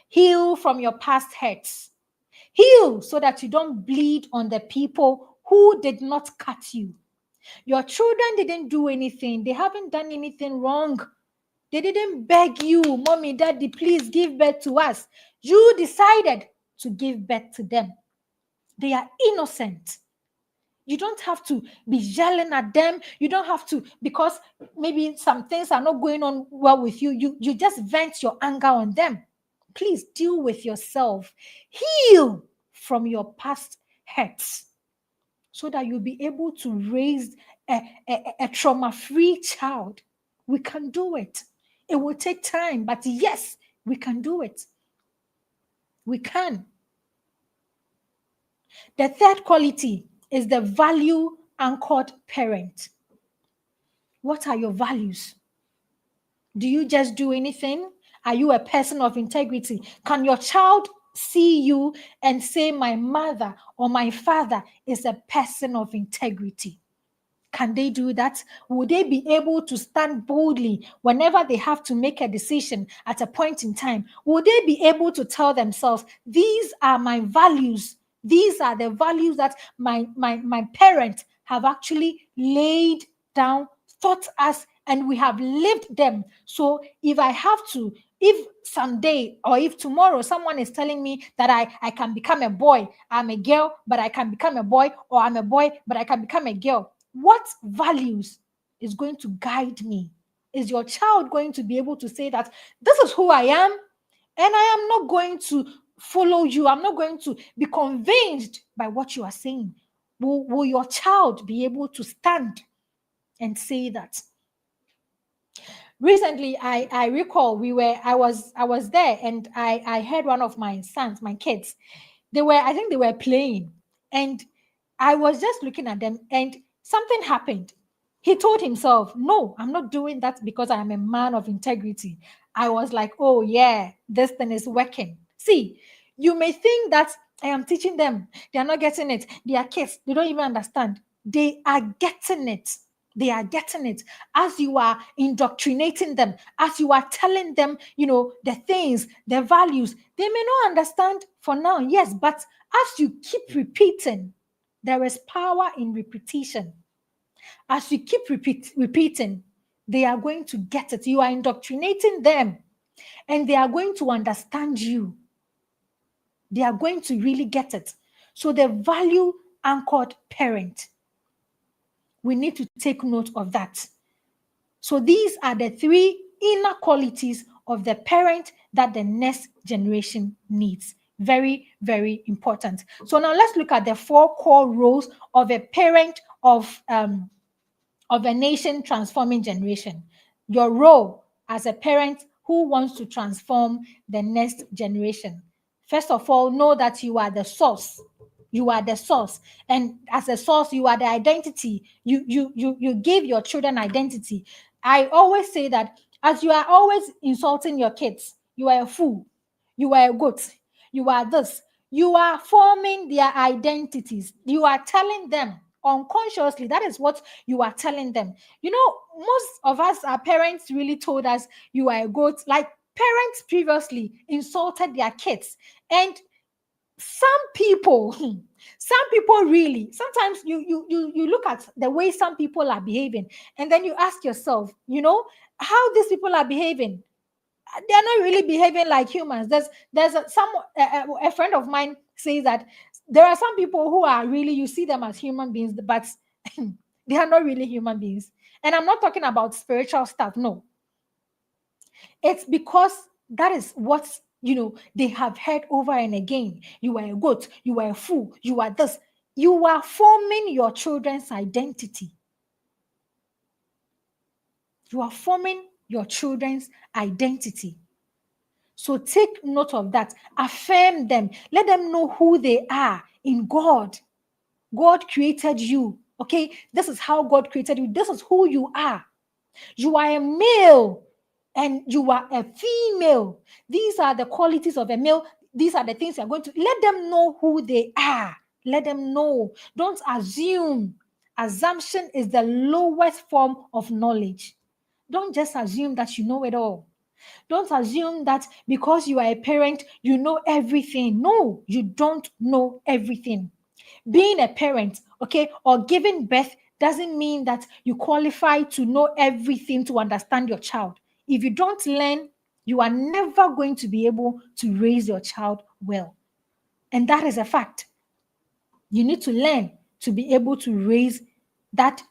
Heal from your past hurts. Heal so that you don't bleed on the people who did not cut you. Your children didn't do anything. They haven't done anything wrong. They didn't beg you, mommy, daddy, please give birth to us. You decided to give birth to them. They are innocent. You don't have to be yelling at them. You don't have to, because maybe some things are not going on well with you. You just vent your anger on them. Please deal with yourself. Heal from your past hurts so that you'll be able to raise a trauma-free child. We can do it. It will take time, but yes, we can do it. We can. The third quality is the value-anchored parent. What are your values? Do you just do anything? Are you a person of integrity? Can your child see you and say, my mother or my father is a person of integrity? Can they do that? Will they be able to stand boldly whenever they have to make a decision at a point in time? Will they be able to tell themselves, these are my values? These are the values that my parents have actually laid down, taught us, and we have lived them. So if someday or if tomorrow someone is telling me that I can become a boy, I'm a girl, but I can become a boy, or I'm a boy, but I can become a girl, what values is going to guide me? Is your child going to be able to say that this is who I am, and I am not going to follow you? I'm not going to be convinced by what you are saying. Will your child be able to stand and say that? Recently, I recall I was there, and I heard one of my sons, my kids, I think they were playing, and I was just looking at them, and something happened. He told himself, no, I'm not doing that because I am a man of integrity. I was like, oh yeah, this thing is working. See, you may think that I am teaching them. They are not getting it. They are kids. They don't even understand. They are getting it. They are getting it as you are indoctrinating them, as you are telling them, the things, the values. They may not understand for now, yes, but as you keep repeating, there is power in repetition. As you keep repeating, they are going to get it. You are indoctrinating them, and they are going to understand you. They are going to really get it. So the value anchored parent, we need to take note of that. So these are the three inner qualities of the parent that the next generation needs. Very, very important. So now let's look at the 4 core roles of a parent of a nation transforming generation. Your role as a parent who wants to transform the next generation. First of all, know that you are the source. You are the source, and as a source, you are the identity. You give your children identity. I always say that as you are always insulting your kids, you are a fool, you are a goat, you are this. You are forming their identities. You are telling them unconsciously. That is what you are telling them. Most of us, our parents really told us you are a goat. Like Parents previously insulted their kids, and some people some people really, sometimes you look at the way some people are behaving, and then you ask yourself, how these people are behaving. They're not really behaving like humans. There's a friend of mine says that there are some people who are really, you see them as human beings, but they are not really human beings. And I'm not talking about spiritual stuff. No, it's because that is what they have heard over and again. You are a goat, you are a fool, you are this. You are forming your children's identity. You are forming your children's identity. So take note of that. Affirm them. Let them know who they are in God. God created you. Okay? This is how God created you. This is who you are. You are a male and you are a female. These are the qualities of a male. These are the things you're going to let them know who they are. Let them know. Don't assume. Assumption is the lowest form of knowledge. Don't just assume that you know it all. Don't assume that because you are a parent, you know everything. No, you don't know everything. Being a parent, okay, or giving birth doesn't mean that you qualify to know everything to understand your child. If you don't learn, you are never going to be able to raise your child well. And that is a fact. You need to learn to be able to raise that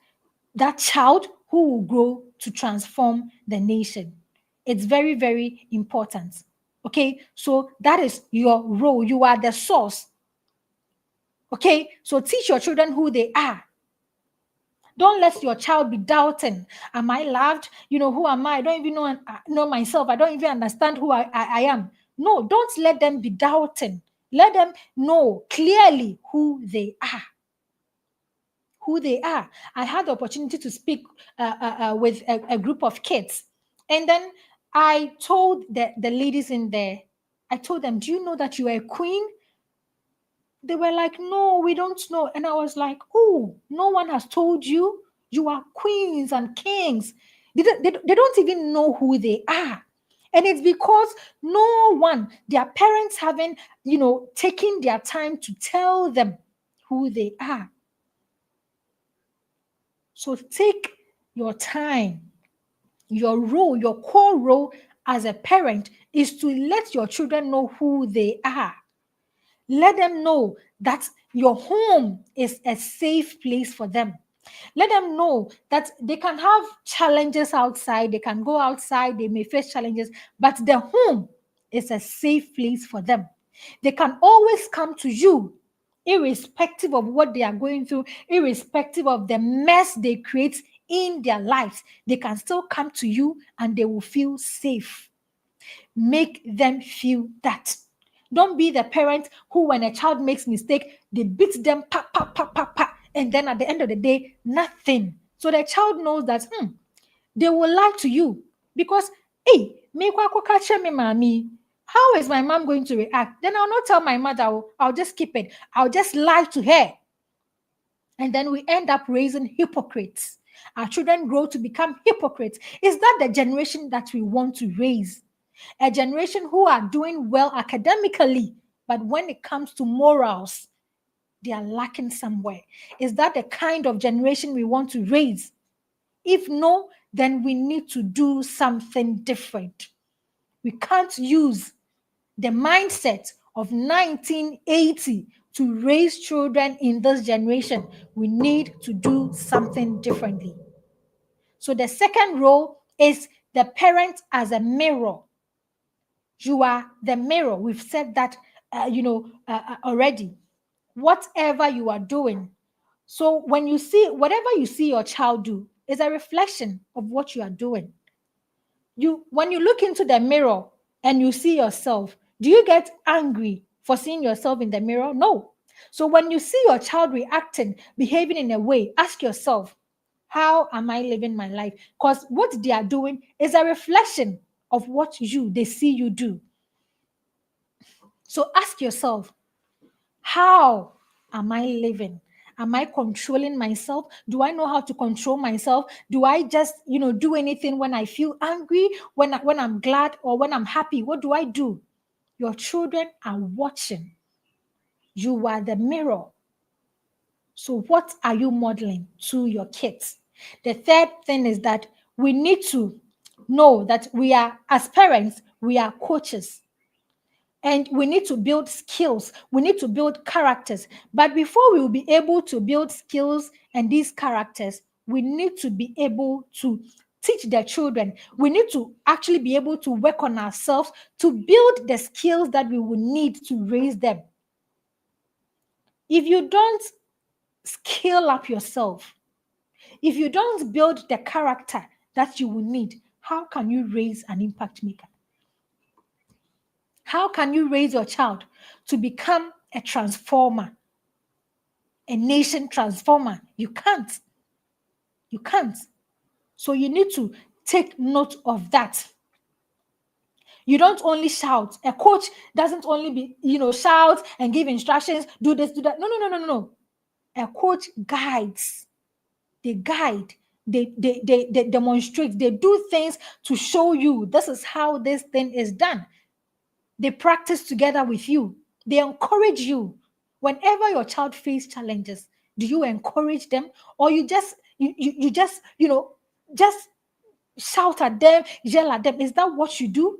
child who will grow to transform the nation. It's very, very important. Okay, so that is your role. You are the source. Okay, so teach your children who they are. Don't let your child be doubting. Am I loved? Who am I? I don't even know myself. I don't even understand who I am. No, don't let them be doubting. Let them know clearly who they are. Who they are. I had the opportunity to speak with a group of kids. And then I told the ladies in there, I told them, do you know that you are a queen? They were like, no, we don't know. And I was like, oh, no one has told you? You are queens and kings. They don't even know who they are. And it's because no one, their parents haven't, taken their time to tell them who they are. So take your time. Your role, your core role as a parent is to let your children know who they are. Let them know that your home is a safe place for them. Let them know that they can have challenges outside, they can go outside, they may face challenges, but the home is a safe place for them. They can always come to you, irrespective of what they are going through, irrespective of the mess they create in their lives. They can still come to you and they will feel safe. Make them feel that. Don't be the parent who, when a child makes mistake, they beat them, pa, pa, pa, pa, pa, and then at the end of the day, nothing. So the child knows that they will lie to you because, hey, me catch me, mommy. How is my mom going to react? Then I'll not tell my mother. I'll just keep it. I'll just lie to her. And then we end up raising hypocrites. Our children grow to become hypocrites. Is that the generation that we want to raise? A generation who are doing well academically, but when it comes to morals, they are lacking somewhere. Is that the kind of generation we want to raise? If no, then we need to do something different. We can't use the mindset of 1980 to raise children in this generation. We need to do something differently. So the second role is the parent as a mirror. You are the mirror. We've said that, already. Whatever you are doing. So when you see, whatever you see your child do is a reflection of what you are doing. When you look into the mirror and you see yourself, do you get angry for seeing yourself in the mirror? No. So when you see your child reacting, behaving in a way, ask yourself, how am I living my life? Because what they are doing is a reflection of what they see you do. So ask yourself, how am I living? Am I controlling myself? Do I know how to control myself? Do I just, do anything when I feel angry, when I'm glad, or when I'm happy? What do I do? Your children are watching. You are the mirror. So what are you modeling to your kids? The third thing is that we need to know that as parents, we are coaches. And we need to build skills. We need to build characters. But before we will be able to build skills and these characters, we need to be able to teach the children. We need to actually be able to work on ourselves to build the skills that we will need to raise them. If you don't scale up yourself, if you don't build the character that you will need, how can you raise an impact maker? How can you raise your child to become a transformer, a nation transformer? You can't. You can't. So you need to take note of that. You don't only shout. A coach doesn't only shout and give instructions, do this, do that. No. A coach guides. They guide. They demonstrate. They do things to show you this is how this thing is done. They practice together with you. They encourage you. Whenever your child faces challenges, do you encourage them, or you just just shout at them, yell at them? Is that what you do?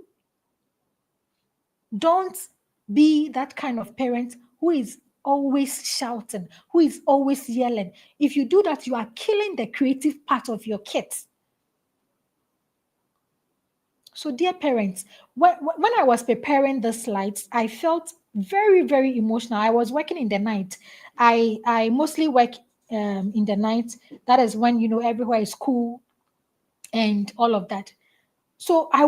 Don't be that kind of parent who is always shouting, who is always yelling. If you do that, you are killing the creative part of your kids. So, dear parents, when I was preparing the slides, I felt very, very emotional. I was working in the night. I mostly work in the night. That is when everywhere is cool and all of that. So I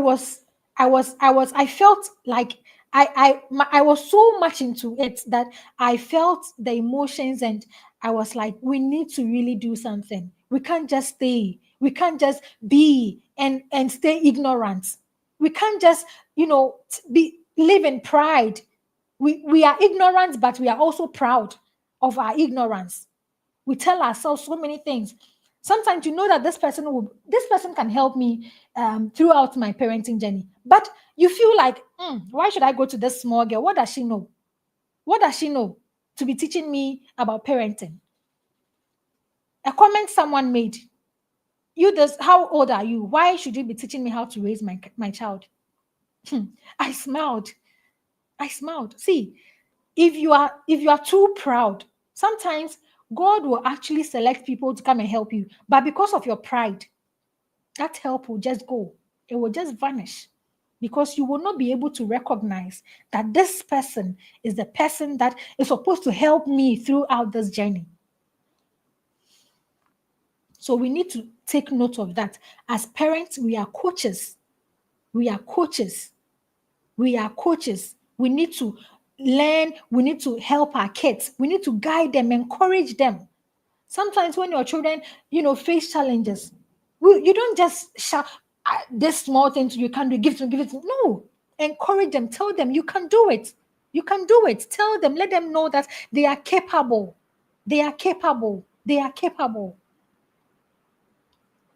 felt like I was so much into it that I felt the emotions, and I was like, we need to really do something. We can't just stay. We can't just be and stay ignorant. We can't just, live in pride. We are ignorant, but we are also proud of our ignorance. We tell ourselves so many things. Sometimes you know that this person can help me throughout my parenting journey, but you feel like, why should I go to this small girl? What does she know? What does she know to be teaching me about parenting? A comment someone made. How old are you? Why should you be teaching me how to raise my child? I smiled. See, if you are too proud, sometimes God will actually select people to come and help you. But because of your pride, that help will just go. It will just vanish, because you will not be able to recognize that this person is the person that is supposed to help me throughout this journey. So we need to take note of that. As parents, we are coaches. We are coaches. We are coaches. We need to learn. We need to help our kids. We need to guide them, encourage them. Sometimes when your children, face challenges, you don't just shout, this small thing you can't do, give it to. No, encourage them. Tell them you can do it. You can do it. Tell them, let them know that they are capable. They are capable. They are capable.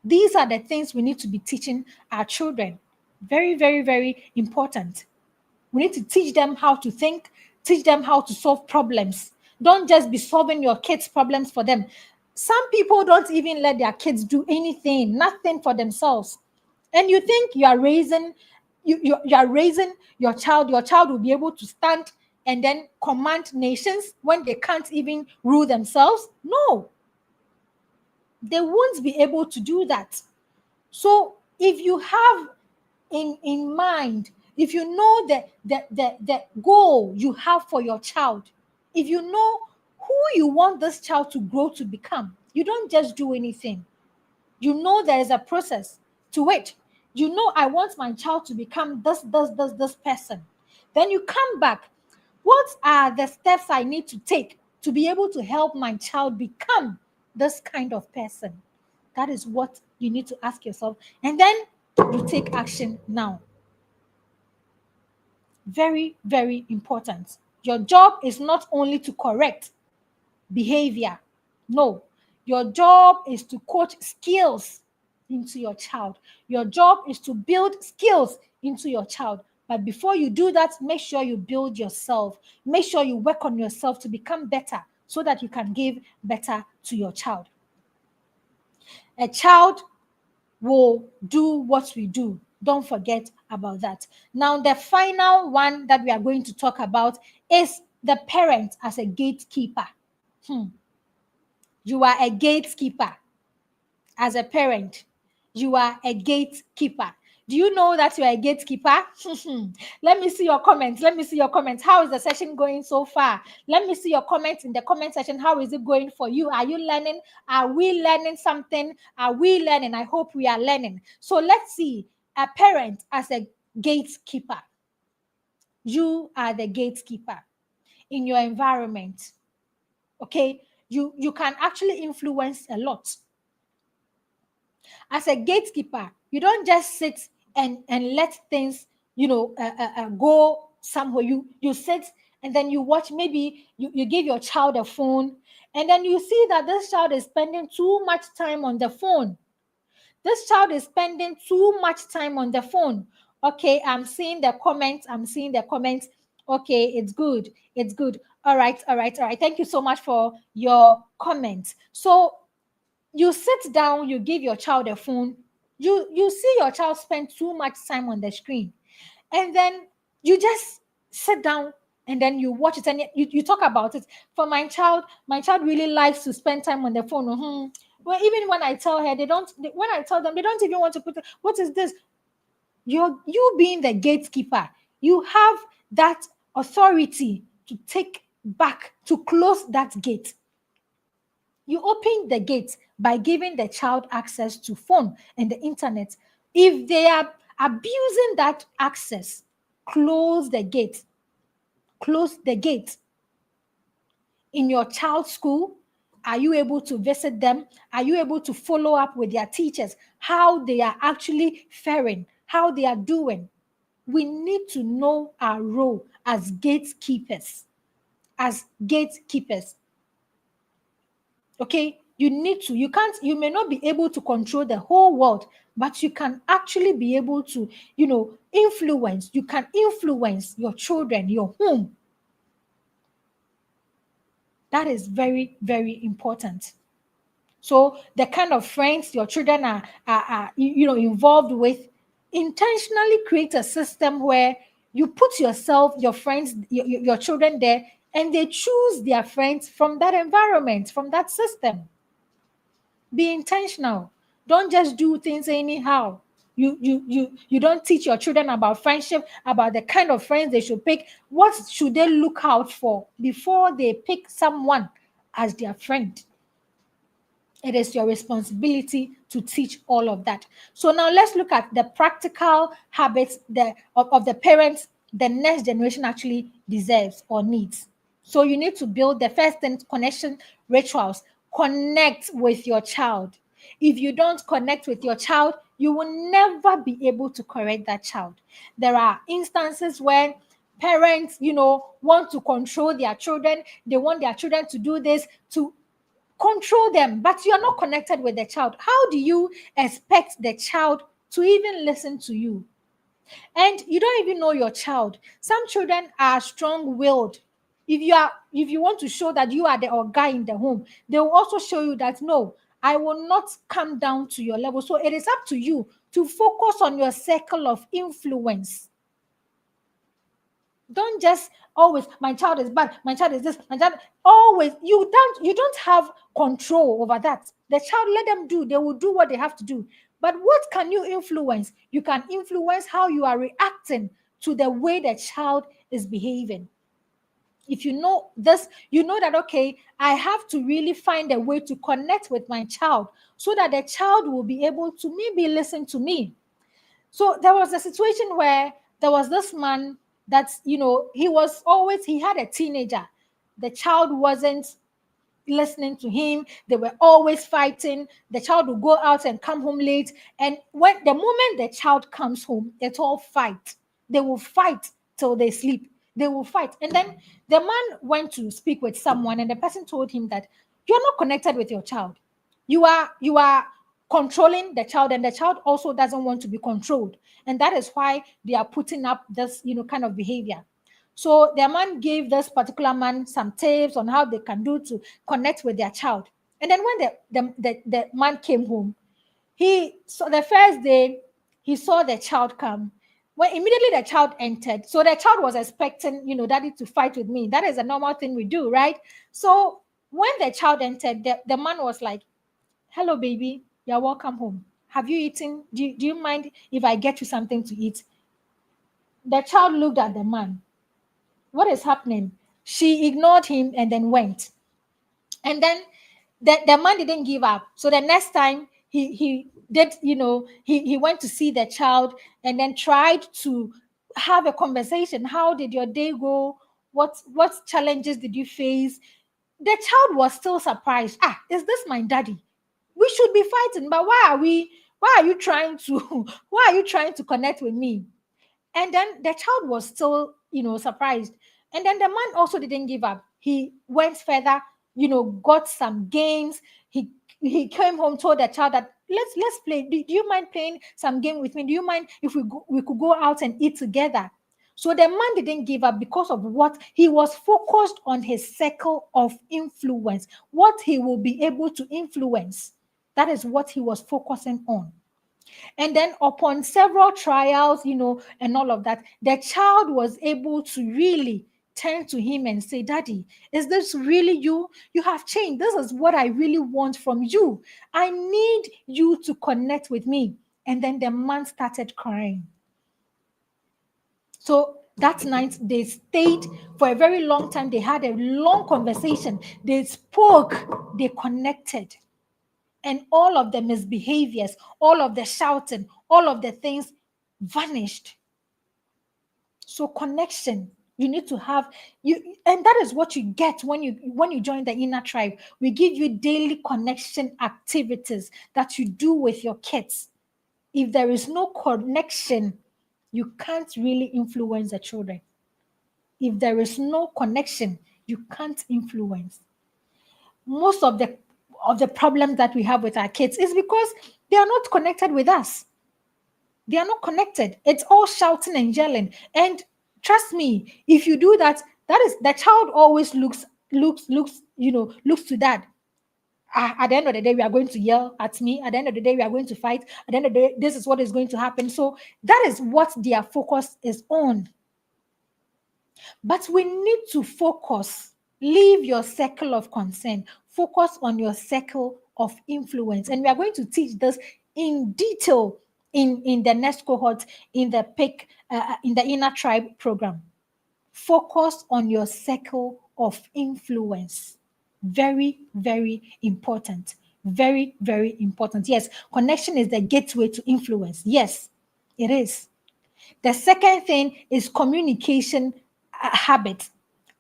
These are the things we need to be teaching our children. Very, very, very important. We need to teach them how to think, teach them how to solve problems. Don't just be solving your kids' problems for them. Some people don't even let their kids do anything, nothing for themselves. And you think you are raising your child. Your child will be able to stand and then command nations when they can't even rule themselves? No. They won't be able to do that. So if you have in mind, if you know the goal you have for your child, if you know who you want this child to grow to become, you don't just do anything. You know there is a process to it. You know, I want my child to become this person. Then you come back. What are the steps I need to take to be able to help my child become this kind of person? That is what you need to ask yourself. And then you take action now. Very, very important. Your job is not only to correct behavior, No. Your job is to coach skills into your child. Your job is to build skills into your child. But before you do that, make sure you build yourself. Make sure you work on yourself to become better so that you can give better to your child. A child will do what we do. Don't forget about that. Now, the final one that we are going to talk about is the parent as a gatekeeper. You are a gatekeeper as a parent. You are a gatekeeper. Do you know that you are a gatekeeper? Let me see your comments. Let me see your comments. How is the session going so far? Let me see your comments in the comment section. How is it going for you? Are you learning? Are we learning something? Are we learning? I hope we are learning. So let's see a parent as a gatekeeper. You are the gatekeeper in your environment. Okay? You can actually influence a lot. As a gatekeeper, you don't just sit and let things, go somewhere. You sit and then you watch. Maybe you give your child a phone, and then you see that this child is spending too much time on the phone. This child is spending too much time on the phone. Okay, I'm seeing the comments. I'm seeing the comments. Okay, it's good. It's good. All right, all right, all right. Thank you so much for your comments. So you sit down, you give your child a phone, you see your child spend too much time on the screen, and then you just sit down and then you watch it and you talk about it. For my child really likes to spend time on the phone. Well, even when I tell her, when I tell them, they don't even want to put it. What is this? You being the gatekeeper, you have that authority to take back, to close that gate. You open the gate by giving the child access to phone and the internet. If they are abusing that access, close the gate. Close the gate. In your child's school, are you able to visit them? Are you able to follow up with their teachers, how they are actually faring, how they are doing? We need to know our role as gatekeepers. As gatekeepers. Okay, you may not be able to control the whole world, but you can actually be able to, influence. You can influence your children, your home. That is very, very important. So the kind of friends your children are involved with, intentionally create a system where you put yourself, your friends, your children there, and they choose their friends from that environment, from that system. Be intentional. Don't just do things anyhow. You don't teach your children about friendship, about the kind of friends they should pick. What should they look out for before they pick someone as their friend? It is your responsibility to teach all of that. So now let's look at the practical habits of the parents the next generation actually deserves or needs. So you need to build the first thing, connection rituals. Connect with your child. If you don't connect with your child, you will never be able to correct that child. There are instances where parents, want to control their children. They want their children to do this, to control them, but you're not connected with the child. How do you expect the child to even listen to you? And you don't even know your child. Some children are strong-willed. If you want to show that you are the guy in the home, they will also show you that no, I will not come down to your level. So it is up to you to focus on your circle of influence. Don't just always, my child is bad, my child is this, my child always. You don't have control over that. The child, let them do, they will do what they have to do. But what can you influence? You can influence how you are reacting to the way the child is behaving. If you know this, you know that, okay, I have to really find a way to connect with my child so that the child will be able to maybe listen to me. So there was a situation where there was this man that, he had a teenager. The child wasn't listening to him. They were always fighting. The child would go out and come home late. And when the moment the child comes home, it's all fight. They will fight till they sleep. They will fight. And then the man went to speak with someone, and the person told him that you're not connected with your child. You are controlling the child, and the child also doesn't want to be controlled. And that is why they are putting up this, kind of behavior. So the man gave this particular man some tips on how they can do to connect with their child. And then when the man came home, he so the first day he saw the child come. When immediately the child entered, so the child was expecting, daddy to fight with me. That is a normal thing we do, right? So when the child entered, the man was like, "Hello, baby, you're welcome home. Have you eaten? Do you mind if I get you something to eat?" The child looked at the man. What is happening? She ignored him and then went. And then the man didn't give up. So the next time he did, he went to see the child and then tried to have a conversation. How did your day go? What challenges did you face? The child was still surprised. Is this my daddy? We should be fighting, but why are you trying to why are you trying to connect with me? And then the child was still, surprised. And then the man also didn't give up. He went further, got some games. He came home, told the child that let's play. Do you mind playing some game with me? Do you mind if we could go out and eat together? So the man didn't give up because of what he was focused on, his circle of influence, what he will be able to influence. That is what he was focusing on. And then upon several trials, and all of that, the child was able to really turn to him and say, "Daddy, is this really you? You have changed. This is what I really want from you. I need you to connect with me." And then the man started crying. So that night, they stayed for a very long time. They had a long conversation. They spoke, they connected. And all of the misbehaviors, all of the shouting, all of the things vanished. So connection, you need to have and that is what you get when you join the inner tribe. We give you daily connection activities that you do with your kids. If there is no connection, you can't really influence the children. If there is no connection, you can't influence. Most of the problems that we have with our kids is because they are not connected with us. They are not connected. It's all shouting and yelling. And trust me, if you do that, that is the child always looks to that. At the end of the day, we are going to yell at me. At the end of the day, we are going to fight. At the end of the day, this is what is going to happen. So that is what their focus is on. But we need to focus. Leave your circle of concern. Focus on your circle of influence. And we are going to teach this in detail in the next cohort in the in the inner tribe program. Focus on your circle of influence. Very, very important. Very, very important. Yes, connection is the gateway to influence. Yes, it is. The second thing is communication habit.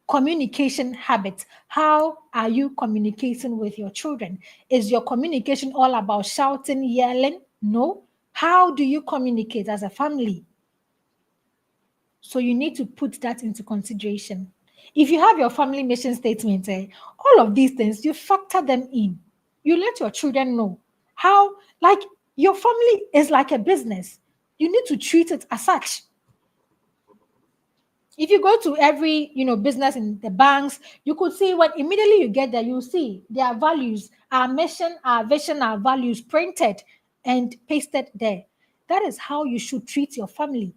Communication habits. How are you communicating with your children? Is your communication all about shouting, yelling? No. How do you communicate as a family? So you need to put that into consideration. If you have your family mission statement, all of these things, you factor them in. You let your children know how, like, your family is like a business. You need to treat it as such. If you go to every business in the banks, you could see when immediately you get there, you see their values, our mission, our vision, our values printed and pasted there. That is how you should treat your family.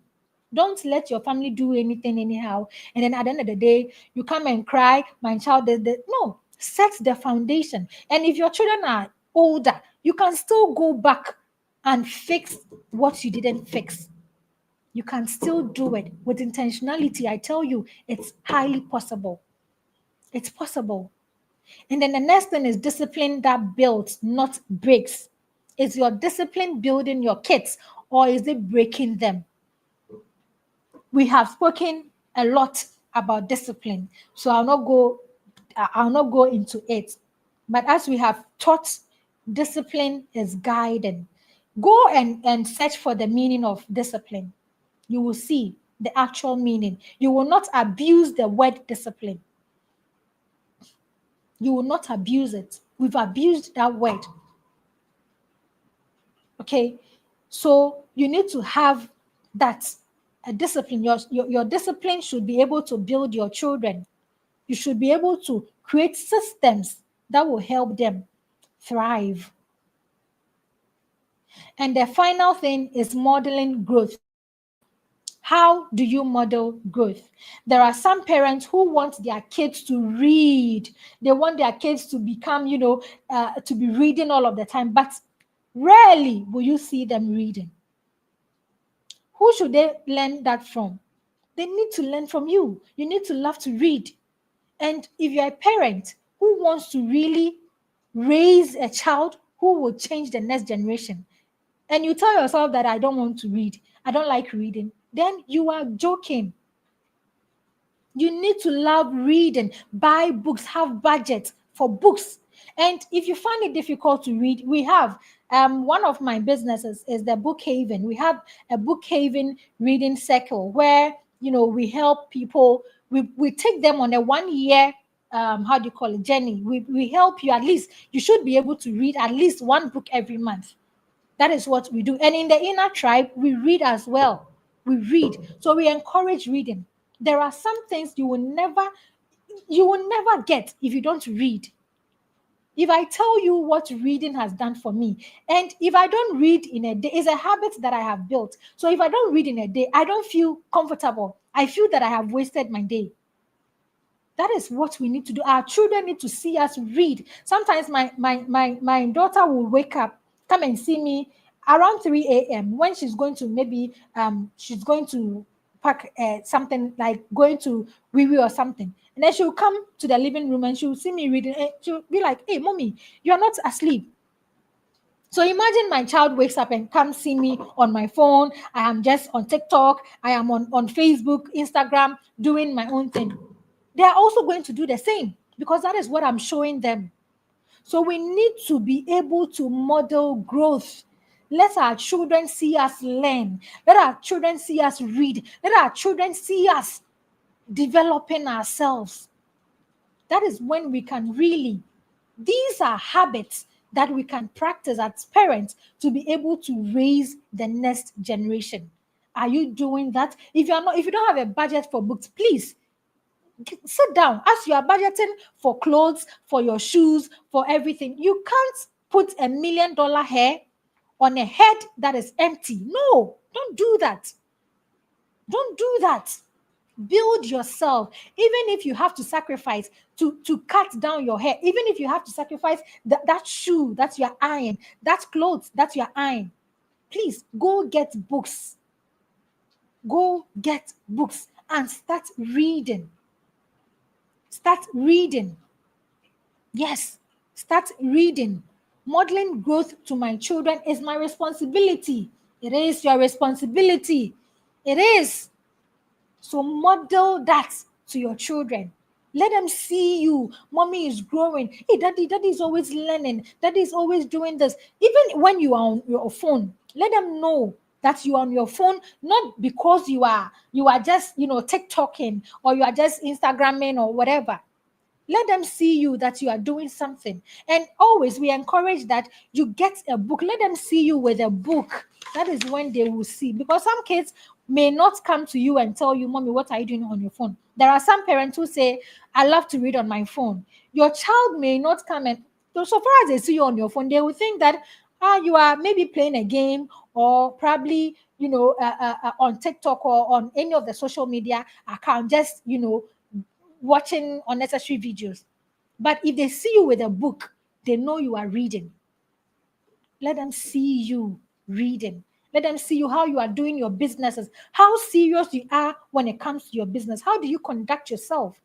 Don't let your family do anything anyhow. And then at the end of the day, you come and cry, my child did that. No, set the foundation. And if your children are older, you can still go back and fix what you didn't fix. You can still do it with intentionality. I tell you, it's highly possible. It's possible. And then the next thing is discipline that builds, not breaks. Is your discipline building your kids or is it breaking them? We have spoken a lot about discipline, so I'll not go into it. But as we have taught, discipline is guiding. Go and search for the meaning of discipline. You will see the actual meaning. You will not abuse the word discipline. You will not abuse it. We've abused that word. Okay. So you need to have that a discipline. Your discipline should be able to build your children. You should be able to create systems that will help them thrive. And the final thing is modeling growth. How do you model growth? There are some parents who want their kids to read. They want their kids to become, to be reading all of the time, but rarely will you see them reading. Who should they learn that from? They need to learn from you. You need to love to read. And if you're a parent who wants to really raise a child who will change the next generation, and you tell yourself that I don't want to read, I don't like reading, then you are joking. You need to love reading, buy books, have budget for books. And if you find it difficult to read, we have one of my businesses is the Book Haven. We have a Book Haven reading circle where we help people. We take them on a 1 year journey. We help you. At least you should be able to read at least one book every month. That is what we do. And in the inner tribe, we read as well. We read. So we encourage reading. There are some things you will never get if you don't read. If I tell you what reading has done for me, and if I don't read in a day, it's a habit that I have built. So if I don't read in a day, I don't feel comfortable. I feel that I have wasted my day. That is what we need to do. Our children need to see us read. Sometimes my daughter will wake up, come and see me around 3 a.m. when she's going to she's going to pack something, like going to wee or something. And then she'll come to the living room and she'll see me reading. And she'll be like, "Hey, mommy, you're not asleep." So imagine my child wakes up and comes see me on my phone. I am just on TikTok. I am on Facebook, Instagram, doing my own thing. They are also going to do the same because that is what I'm showing them. So we need to be able to model growth. Let our children see us learn. Let our children see us read. Let our children see us developing ourselves. That is when we can really, these are habits that we can practice as parents to be able to raise the next generation. Are you doing that? If you don't have a budget for books, please sit down. As you are budgeting for clothes, for your shoes, for everything, you can't put $1 million hair on a head that is empty. No, don't do that. Don't do that. Build yourself. Even if you have to sacrifice to cut down your hair, even if you have to sacrifice that shoe that you're eyeing, that clothes that you're eyeing, please go get books. Go get books and start reading. Start reading. Yes, start reading. Modeling growth to my children is my responsibility. It is your responsibility. It is. So model that to your children. Let them see you. Mommy is growing. Hey, daddy is always learning. Daddy is always doing this. Even when you are on your phone, let them know that you are on your phone, not because you are just TikToking or you are just Instagramming or whatever. Let them see you that you are doing something. And always we encourage that you get a book. Let them see you with a book. That is when they will see. Because some kids may not come to you and tell you, "Mommy, what are you doing on your phone?" There are some parents who say, "I love to read on my phone." Your child may not come, and so far as they see you on your phone, they will think that you are maybe playing a game or probably on TikTok or on any of the social media account, just watching unnecessary videos. But if they see you with a book, they know you are reading. Let them see you reading. Let them see you how you are doing your businesses, how serious you are when it comes to your business. How do you conduct yourself?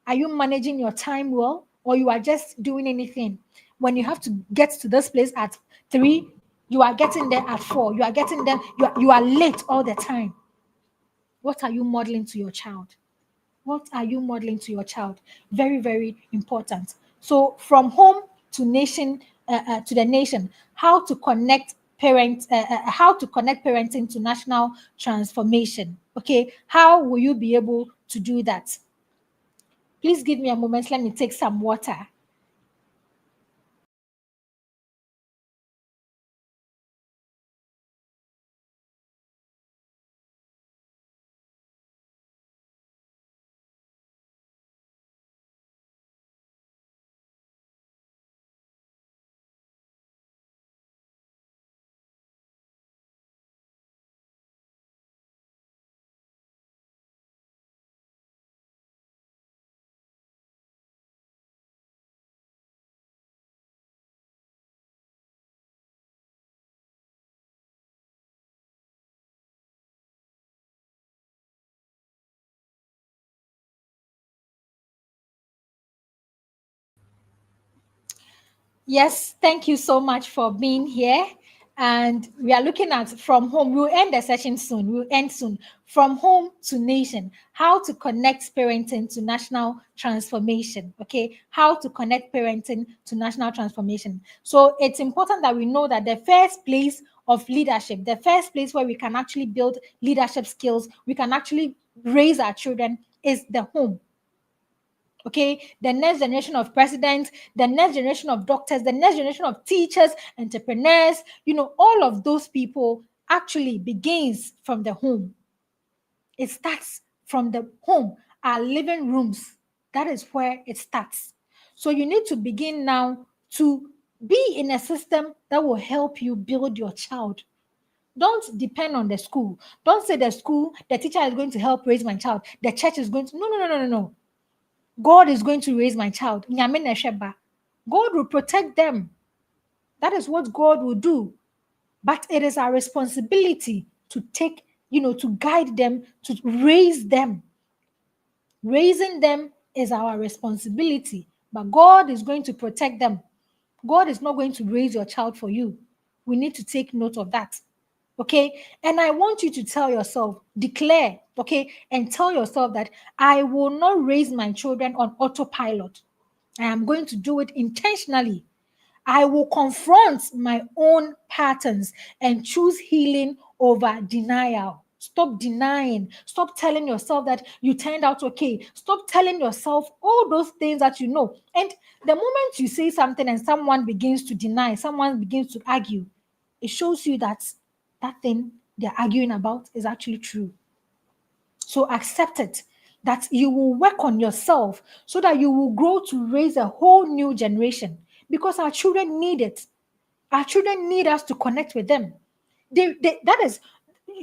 Are you managing your time well, or you are just doing anything? When you have to get to this place at 3, you are getting there at 4. You are getting there. You are late all the time. What are you modeling to your child? What are you modeling to your child? Very, very important. So from home to nation, to the nation, how to connect parenting to national transformation. Okay, how will you be able to do that? Please give me a moment. Let me take some water. Yes, thank you so much for being here. And we are looking at from home. We'll end the session soon. We'll end soon. From home to nation, how to connect parenting to national transformation. Okay, how to connect parenting to national transformation. So it's important that we know that the first place of leadership, the first place where we can actually build leadership skills, we can actually raise our children is the home. Okay, the next generation of presidents, the next generation of doctors, the next generation of teachers, entrepreneurs, all of those people actually begins from the home. It starts from the home, our living rooms. That is where it starts. So you need to begin now to be in a system that will help you build your child. Don't depend on the school. Don't say the school, the teacher is going to help raise my child. The church is going to. No, no, no, no, no, no. God is going to raise my child. God will protect them. That is what God will do. But it is our responsibility to take, to guide them, to raise them. Raising them is our responsibility. But God is going to protect them. God is not going to raise your child for you. We need to take note of that. Okay. And I want you to tell yourself, declare, okay, and tell yourself that I will not raise my children on autopilot. I am going to do it intentionally. I will confront my own patterns and choose healing over denial. Stop denying. Stop telling yourself that you turned out okay. Stop telling yourself all those things that you know. And the moment you say something and someone begins to deny, someone begins to argue, it shows you that that thing they're arguing about is actually true. So accept it, that you will work on yourself so that you will grow to raise a whole new generation, because our children need it. Our children need us to connect with them. That is,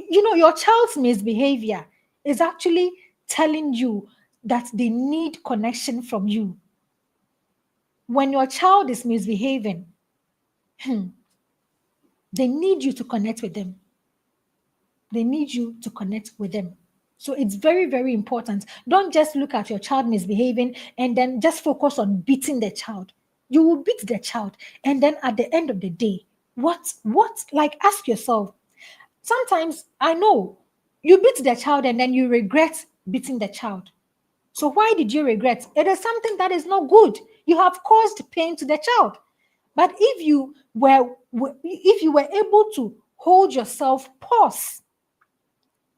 your child's misbehavior is actually telling you that they need connection from you. When your child is misbehaving, they need you to connect with them. They need you to connect with them. So it's very, very important. Don't just look at your child misbehaving and then just focus on beating the child. You will beat the child. And then at the end of the day, like ask yourself. Sometimes I know you beat the child and then you regret beating the child. So why did you regret? It is something that is not good. You have caused pain to the child. But if you were able to hold yourself, pause,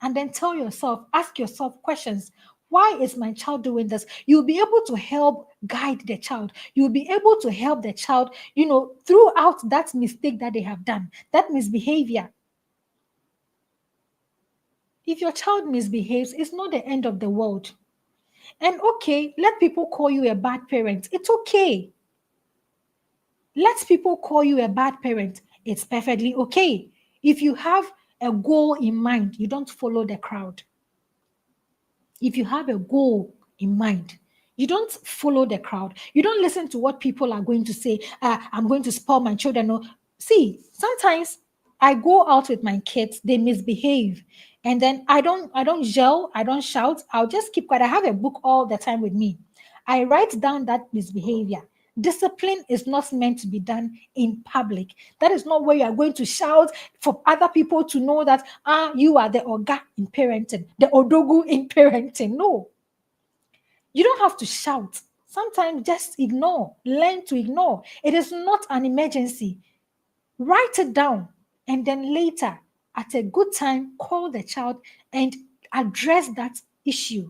and then tell yourself, ask yourself questions. Why is my child doing this? You'll be able to help guide the child. You'll be able to help the child, throughout that mistake that they have done, that misbehavior. If your child misbehaves, it's not the end of the world. And okay, let people call you a bad parent. It's okay. Let people call you a bad parent. It's perfectly okay. If you have a goal in mind, you don't follow the crowd. If you have a goal in mind, you don't follow the crowd. You don't listen to what people are going to say. I'm going to spoil my children. No. See, sometimes I go out with my kids, they misbehave. And then I don't yell, I don't shout. I'll just keep quiet. I have a book all the time with me. I write down that misbehavior. Discipline is not meant to be done in public. That is not where you are going to shout for other people to know that you are the oga in parenting, the odogu in parenting. No, you don't have to shout. Sometimes just ignore, learn to ignore. It is not an emergency. Write it down, and then later, at a good time, call the child and address that issue.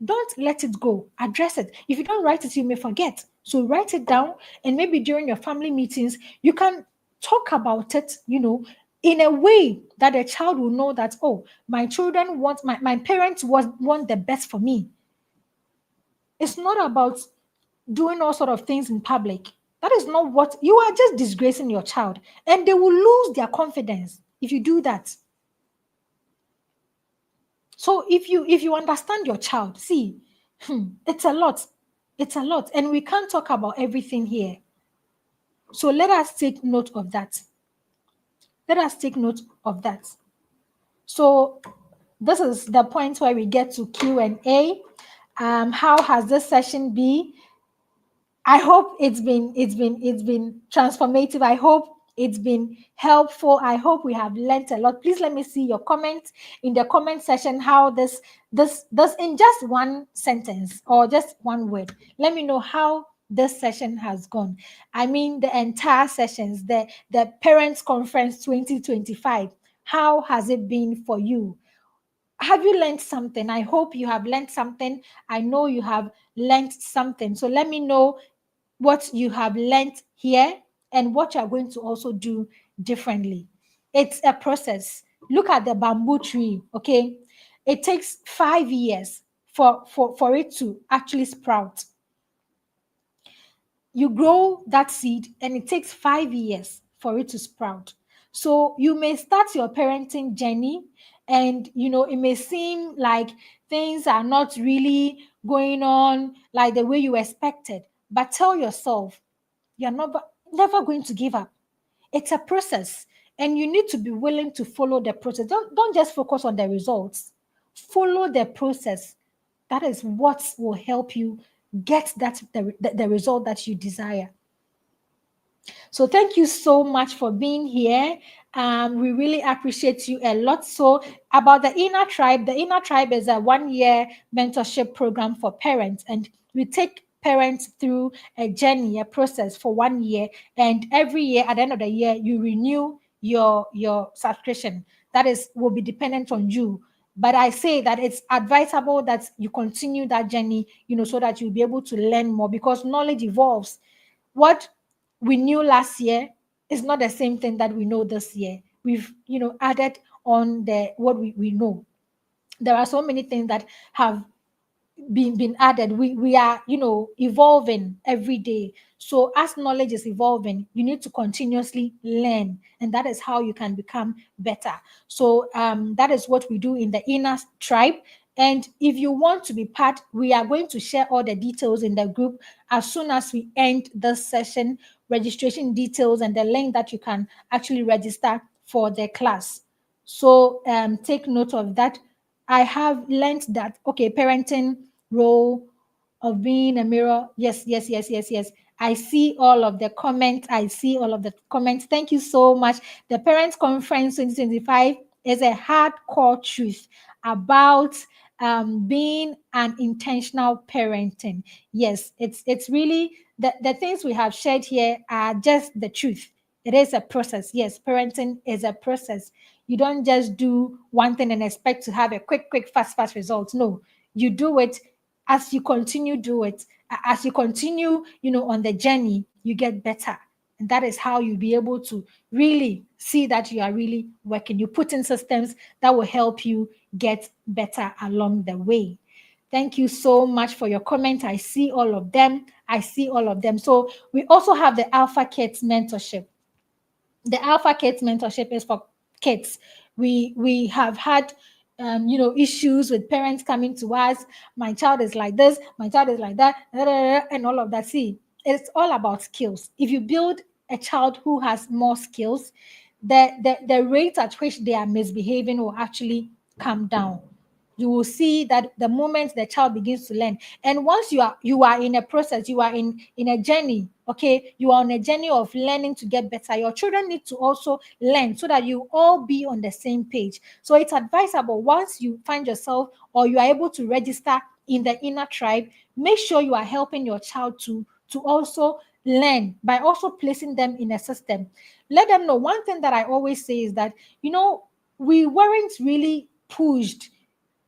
Don't let it go. Address it. If you don't write it, you may forget. So write it down, and maybe during your family meetings, you can talk about it, in a way that the child will know that, oh, my children want, my parents want the best for me. It's not about doing all sort of things in public. That is not what you are, just disgracing your child, and they will lose their confidence if you do that. So if you understand your child, see, it's a lot. It's a lot. And we can't talk about everything here. So let us take note of that. Let us take note of that. So this is the point where we get to Q&A. How has this session been? I hope it's been transformative. I hope it's been helpful. I hope we have learned a lot. Please let me see your comments in the comment section how this in just one sentence or just one word. Let me know how this session has gone. I mean the entire sessions, the parents conference 2025. How has it been for you? Have you learned something? I hope you have learned something. I know you have learned something. So let me know what you have learned here and what you are going to also do differently. It's a process. Look at the bamboo tree, okay? It takes 5 years for it to actually sprout. You grow that seed and it takes 5 years for it to sprout. So you may start your parenting journey and it may seem like things are not really going on like the way you expected, but tell yourself you're never going to give up. It's a process and you need to be willing to follow the process. Don't just focus on the results. Follow the process. That is what will help you get the result that you desire. So thank you so much for being here. We really appreciate you a lot. So about the Inner Tribe is a 1 year mentorship program for parents, and we take parents through a journey, a process for 1 year, and every year at the end of the year you renew your subscription. That is will be dependent on you. But I say that it's advisable that you continue that journey, so that you'll be able to learn more because knowledge evolves. What we knew last year is not the same thing that we know this year. We've, added on the what we know. There are so many things that have been added. We are evolving every day. So as knowledge is evolving, you need to continuously learn, and that is how you can become better. So that is what we do in the Inner Tribe. And if you want to be part, we are going to share all the details in the group as soon as we end this session, registration details and the link that you can actually register for the class. So take note of that. I have learned that, okay, parenting role of being a mirror. Yes, yes, yes, yes, yes. I see all of the comments. I see all of the comments. Thank you so much. The Parents Conference 2025 is a hardcore truth about being an intentional parenting. Yes, it's really the things we have shared here are just the truth. It is a process. Yes, parenting is a process. You don't just do one thing and expect to have a quick, fast results. No, you do it as you continue do it. As you continue, on the journey, you get better. And that is how you'll be able to really see that you are really working. You put in systems that will help you get better along the way. Thank you so much for your comment. I see all of them. I see all of them. So we also have the Alpha Kids mentorship. The Alpha Kids mentorship is for kids. We have had issues with parents coming to us. My child is like this, my child is like that, and all of that. See, it's all about skills. If you build a child who has more skills, the rate at which they are misbehaving will actually come down. You will see that the moment the child begins to learn, and once you are in a process, you are in a journey, okay, you are on a journey of learning to get better. Your children need to also learn so that you all be on the same page. So it's advisable, once you find yourself or you are able to register in the Inner Tribe, make sure you are helping your child to also learn by also placing them in a system. Let them know. One thing that I always say is that we weren't really pushed,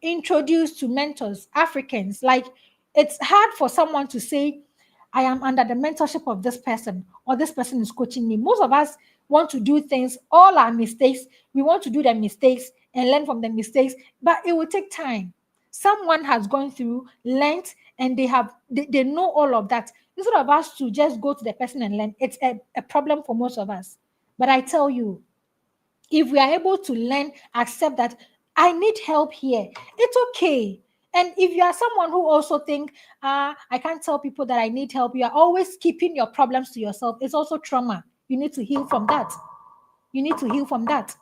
introduced to mentors, Africans. Like, it's hard for someone to say, I am under the mentorship of this person, or this person is coaching me. Most of us want to do things, all our mistakes. We want to do the mistakes and learn from the mistakes, but it will take time. Someone has gone through, learned, and they know all of that. Instead of us to just go to the person and learn, it's a problem for most of us. But I tell you, if we are able to learn, accept that I need help here, it's okay. And if you are someone who also think, I can't tell people that I need help, you are always keeping your problems to yourself, it's also trauma. You need to heal from that. You need to heal from that.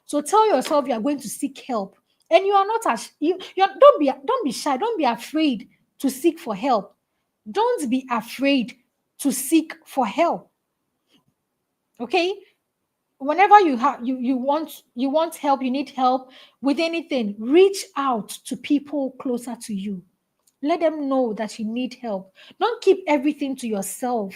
So tell yourself you are going to seek help. And you are not don't be shy, don't be afraid to seek for help. Don't be afraid to seek for help. Okay? Whenever you want help, you need help with anything, reach out to people closer to you. Let them know that you need help. Don't keep everything to yourself.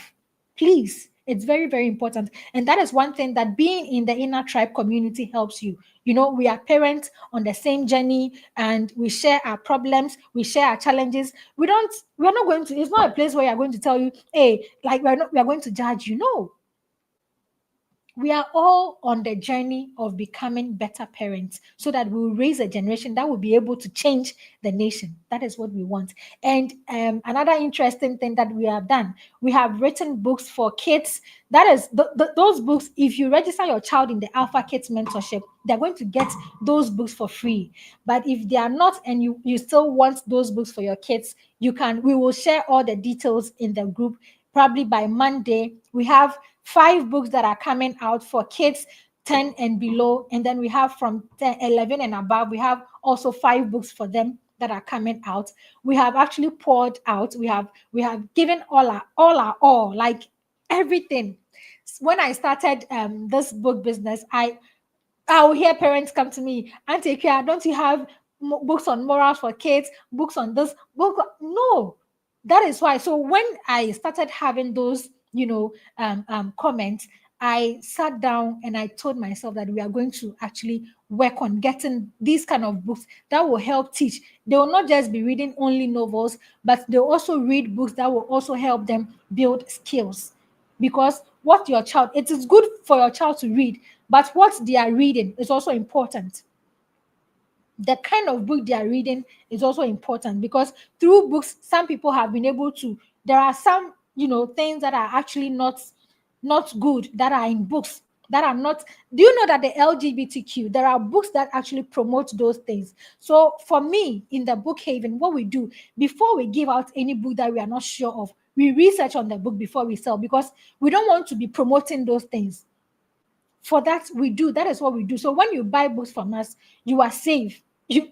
Please. It's very, very important. And that is one thing that being in the inner tribe community helps you. You know, we are parents on the same journey and we share our problems, we share our challenges. We're not going to, it's not a place where you're going to tell you, hey, like we are going to judge you. No, we are all on the journey of becoming better parents so that we will raise a generation that will be able to change the nation. That is what we want. And another interesting thing that we have done, we have written books for kids. That is, those books, if you register your child in the Alpha Kids mentorship, they're going to get those books for free. But if they are not and you still want those books for your kids, we will share all the details in the group. Probably by Monday, we have 5 books that are coming out for kids 10 and below. And then we have from 10, 11 and above, we have also 5 books for them that are coming out. We have actually poured out. We have given all, like everything. When I started this book business, I will hear parents come to me, Auntie Kia, don't you have books on morals for kids, books on this book? No. That is why. So when I started having those, comments, I sat down and I told myself that we are going to actually work on getting these kind of books that will help teach. They will not just be reading only novels, but they'll also read books that will also help them build skills. Because it is good for your child to read, but what they are reading is also important. The kind of book they are reading is also important, because through books, some people have been able to, there are some, things that are actually not good that are in books that are not. Do you know that the LGBTQ, there are books that actually promote those things? So for me, in the Book Haven, what we do before we give out any book that we are not sure of, we research on the book before we sell, because we don't want to be promoting those things. For that, that is what we do. So when you buy books from us, you are safe. You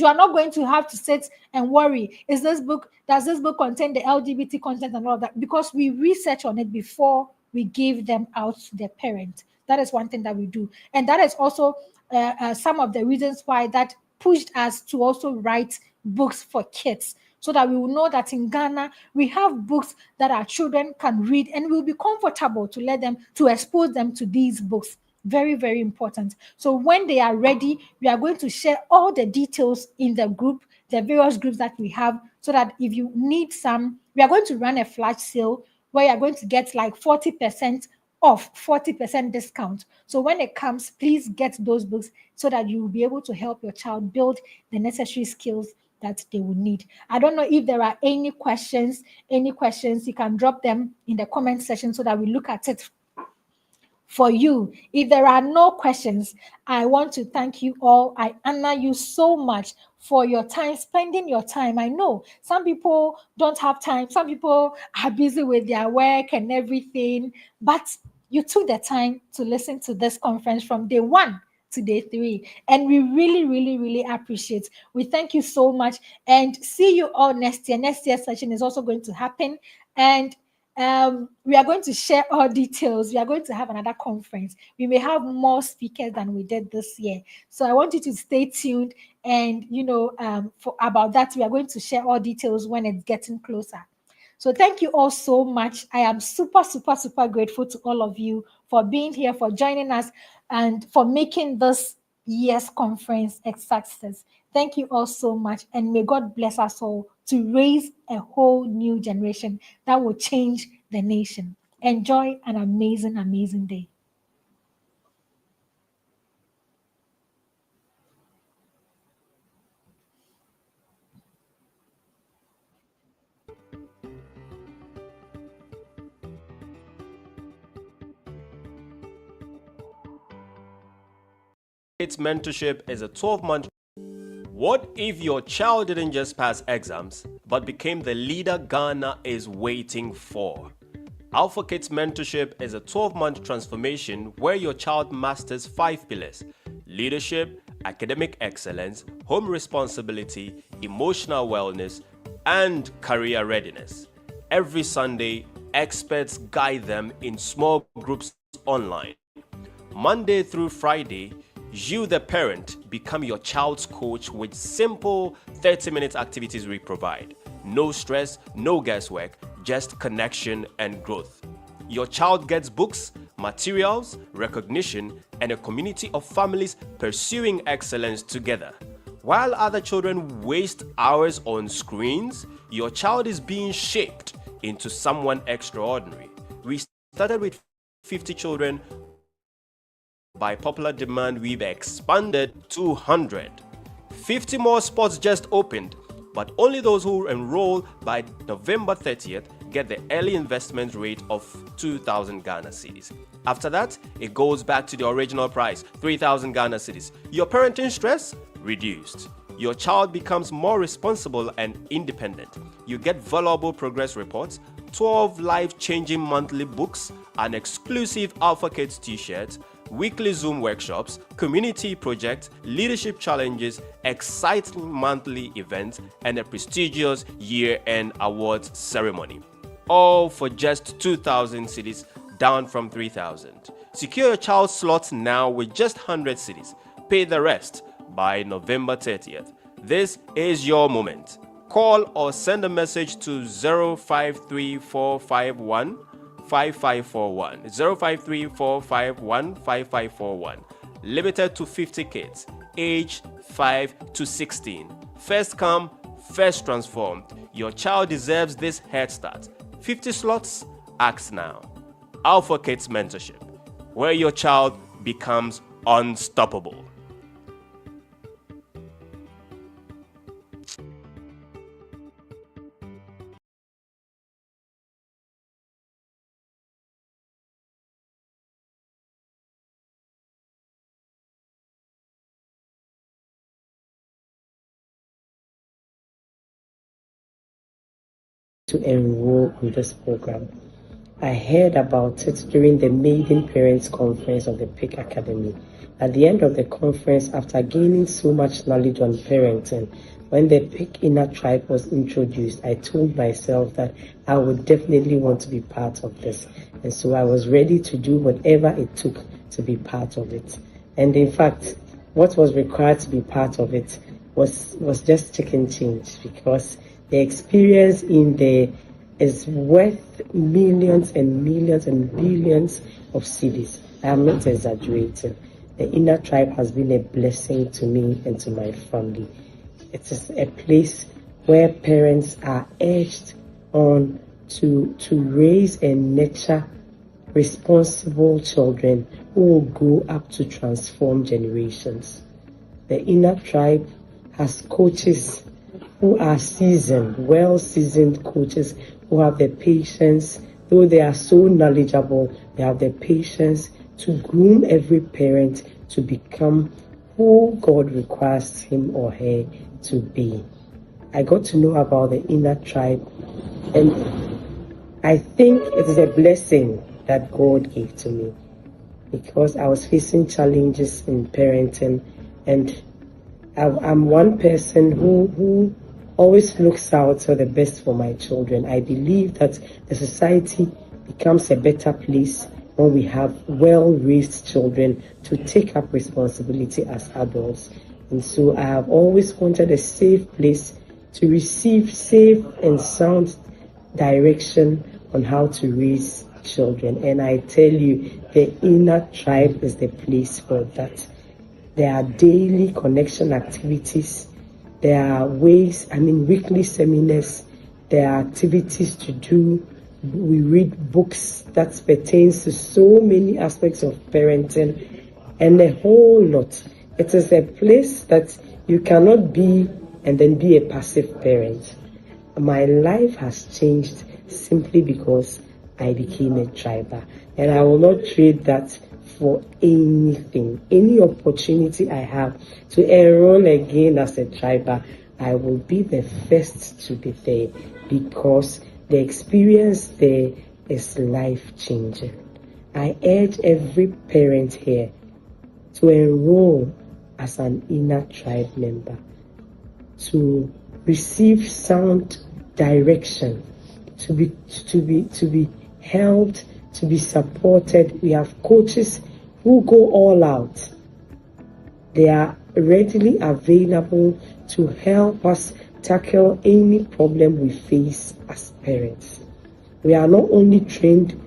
are not going to have to sit and worry, does this book contain the LGBT content and all that? Because we research on it before we give them out to their parents. That is one thing that we do. And that is also some of the reasons why that pushed us to also write books for kids, so that we will know that in Ghana, we have books that our children can read, and we'll be comfortable to expose them to these books. Very, very important. So when they are ready, we are going to share all the details in the group, the various groups that we have, so that if you need some, we are going to run a flash sale where you are going to get like 40% off, 40% discount. So when it comes, please get those books so that you will be able to help your child build the necessary skills that they will need. I don't know if there are any questions. You can drop them in the comment section so that we look at it for you. If there are no questions, I want to thank you all. I honor you so much for your time, spending your time. I know some people don't have time. Some people are busy with their work and everything, but you took the time to listen to this conference from day 1 to day 3, and we really, really, really appreciate. We thank you so much, and see you all next year. Next year's session is also going to happen, and we are going to share all details. We are going to have another conference. We may have more speakers than we did this year, so I want you to stay tuned. And for about that, we are going to share all details when it's getting closer. So thank you all so much. I am super, super, super grateful to all of you for being here, for joining us, and for making this year's conference a success. Thank you all so much, and may God bless us all to raise a whole new generation that will change the nation. Enjoy an amazing, amazing day. Its mentorship is a 12-month. What if your child didn't just pass exams, but became the leader Ghana is waiting for? Alpha Kids Mentorship is a 12-month transformation where your child masters 5 pillars: leadership, academic excellence, home responsibility, emotional wellness, and career readiness. Every Sunday, Experts guide them in small groups online. Monday through Friday, you, the parent, become your child's coach with simple 30-minute activities we provide. No stress, no guesswork, just connection and growth. Your child gets books, materials, recognition, and a community of families pursuing excellence together. While other children waste hours on screens, your child is being shaped into someone extraordinary. We started with 50 children. By popular demand, we've expanded to 100. 50 more spots just opened, but only those who enroll by November 30th get the early investment rate of 2,000 Ghana cedis. After that, it goes back to the original price, 3,000 Ghana cedis. Your parenting stress? Reduced. Your child becomes more responsible and independent. You get valuable progress reports, 12 life-changing monthly books, an exclusive Alpha Kids t-shirt, weekly Zoom workshops, community projects, leadership challenges, exciting monthly events, and a prestigious year-end awards ceremony. All for just 2,000 cedis, down from 3,000. Secure your child's slots now with just 100 cedis. Pay the rest by November 30th. This is your moment. Call or send a message to 053451 5541. 053451 5541. Limited to 50 kids, age 5 to 16. First come, first transformed. Your child deserves this head start. 50 slots? Act now. Alpha Kids Mentorship, where your child becomes unstoppable. To enroll in this program. I heard about it during the maiden parents conference of the PIC Academy. At the end of the conference, after gaining so much knowledge on parenting, when the PIC inner tribe was introduced, I told myself that I would definitely want to be part of this. And so I was ready to do whatever it took to be part of it. And in fact, what was required to be part of it was just chicken change, because the experience in there is worth millions and millions and billions of cedis. I am not exaggerating. The inner tribe has been a blessing to me and to my family. It is a place where parents are urged on to raise and nurture responsible children who will grow up to transform generations. The inner tribe has coaches who are seasoned, well-seasoned coaches who have the patience, though they are so knowledgeable, they have the patience to groom every parent to become who God requires him or her to be. I got to know about the inner tribe, and I think it is a blessing that God gave to me, because I was facing challenges in parenting, and I'm one person who always looks out for the best for my children. I believe that the society becomes a better place when we have well-raised children to take up responsibility as adults. And so I have always wanted a safe place to receive safe and sound direction on how to raise children. And I tell you, the inner tribe is the place for that. There are daily connection activities. There are weekly seminars. There are activities to do. We read books that pertains to so many aspects of parenting and a whole lot. It is a place that you cannot be and then be a passive parent. My life has changed simply because I became a triber, and I will not trade that for anything. Any opportunity I have to enroll again as a triber, I will be the first to be there, because the experience there is life-changing. I urge every parent here to enroll as an inner tribe member, to receive sound direction to be helped, to be supported. We have coaches who go all out. They are readily available to help us tackle any problem we face as parents. We are not only trained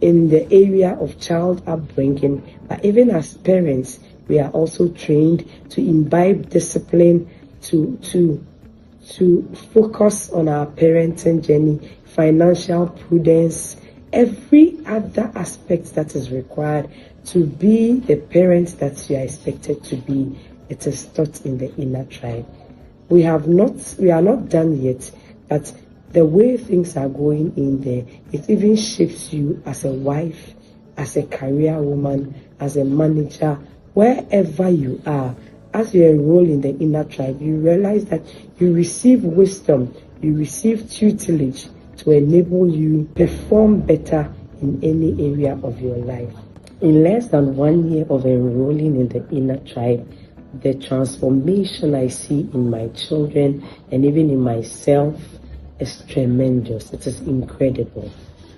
in the area of child upbringing, but even as parents, we are also trained to imbibe discipline, to focus on our parenting journey, financial prudence, every other aspect that is required to be the parents that you are expected to be. It is taught in the inner tribe. We are not done yet, but the way things are going in there, it even shapes you as a wife, as a career woman, as a manager, wherever you are. As you enroll in the inner tribe, you realize that you receive wisdom, you receive tutelage to enable you perform better in any area of your life. In less than 1 year of enrolling in the inner tribe, the transformation I see in my children and even in myself is tremendous. It is incredible.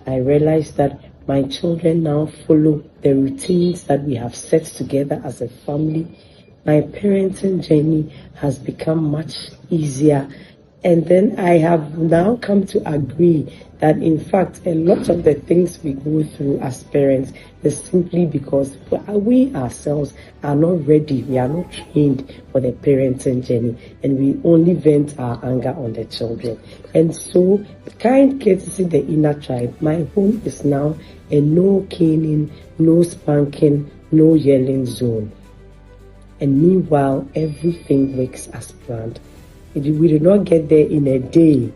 I realize that my children now follow the routines that we have set together as a family. My parenting journey has become much easier. And then I have now come to agree that, in fact, a lot of the things we go through as parents is simply because we ourselves are not ready. We are not trained for the parenting journey, and we only vent our anger on the children. And so, kind courtesy the inner tribe, my home is now a no caning, no spanking, no yelling zone. And meanwhile, everything works as planned. We did not get there in a day.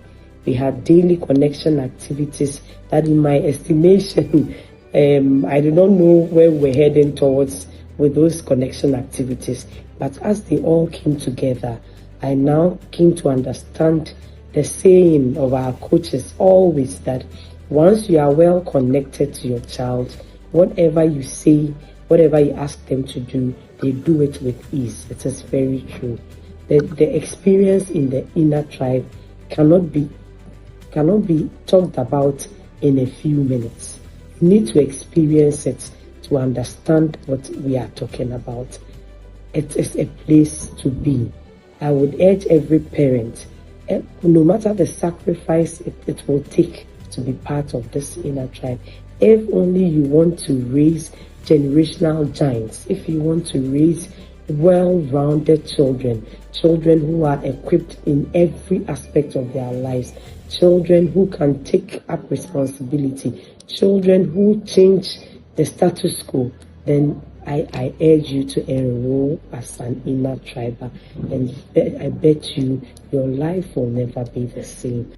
We had daily connection activities that, in my estimation, I do not know where we're heading towards with those connection activities. But as they all came together, I now came to understand the saying of our coaches always, that once you are well connected to your child, whatever you say, whatever you ask them to do, they do it with ease. It is very true. The experience in the inner tribe cannot be talked about in a few minutes. You need to experience it to understand what we are talking about. It is a place to be. I would urge every parent, no matter the sacrifice it will take to be part of this inner tribe, if only you want to raise generational giants, if you want to raise well-rounded children who are equipped in every aspect of their lives, children who can take up responsibility, children who change the status quo, then I urge you to enroll as an inner triber, and I bet you your life will never be the same.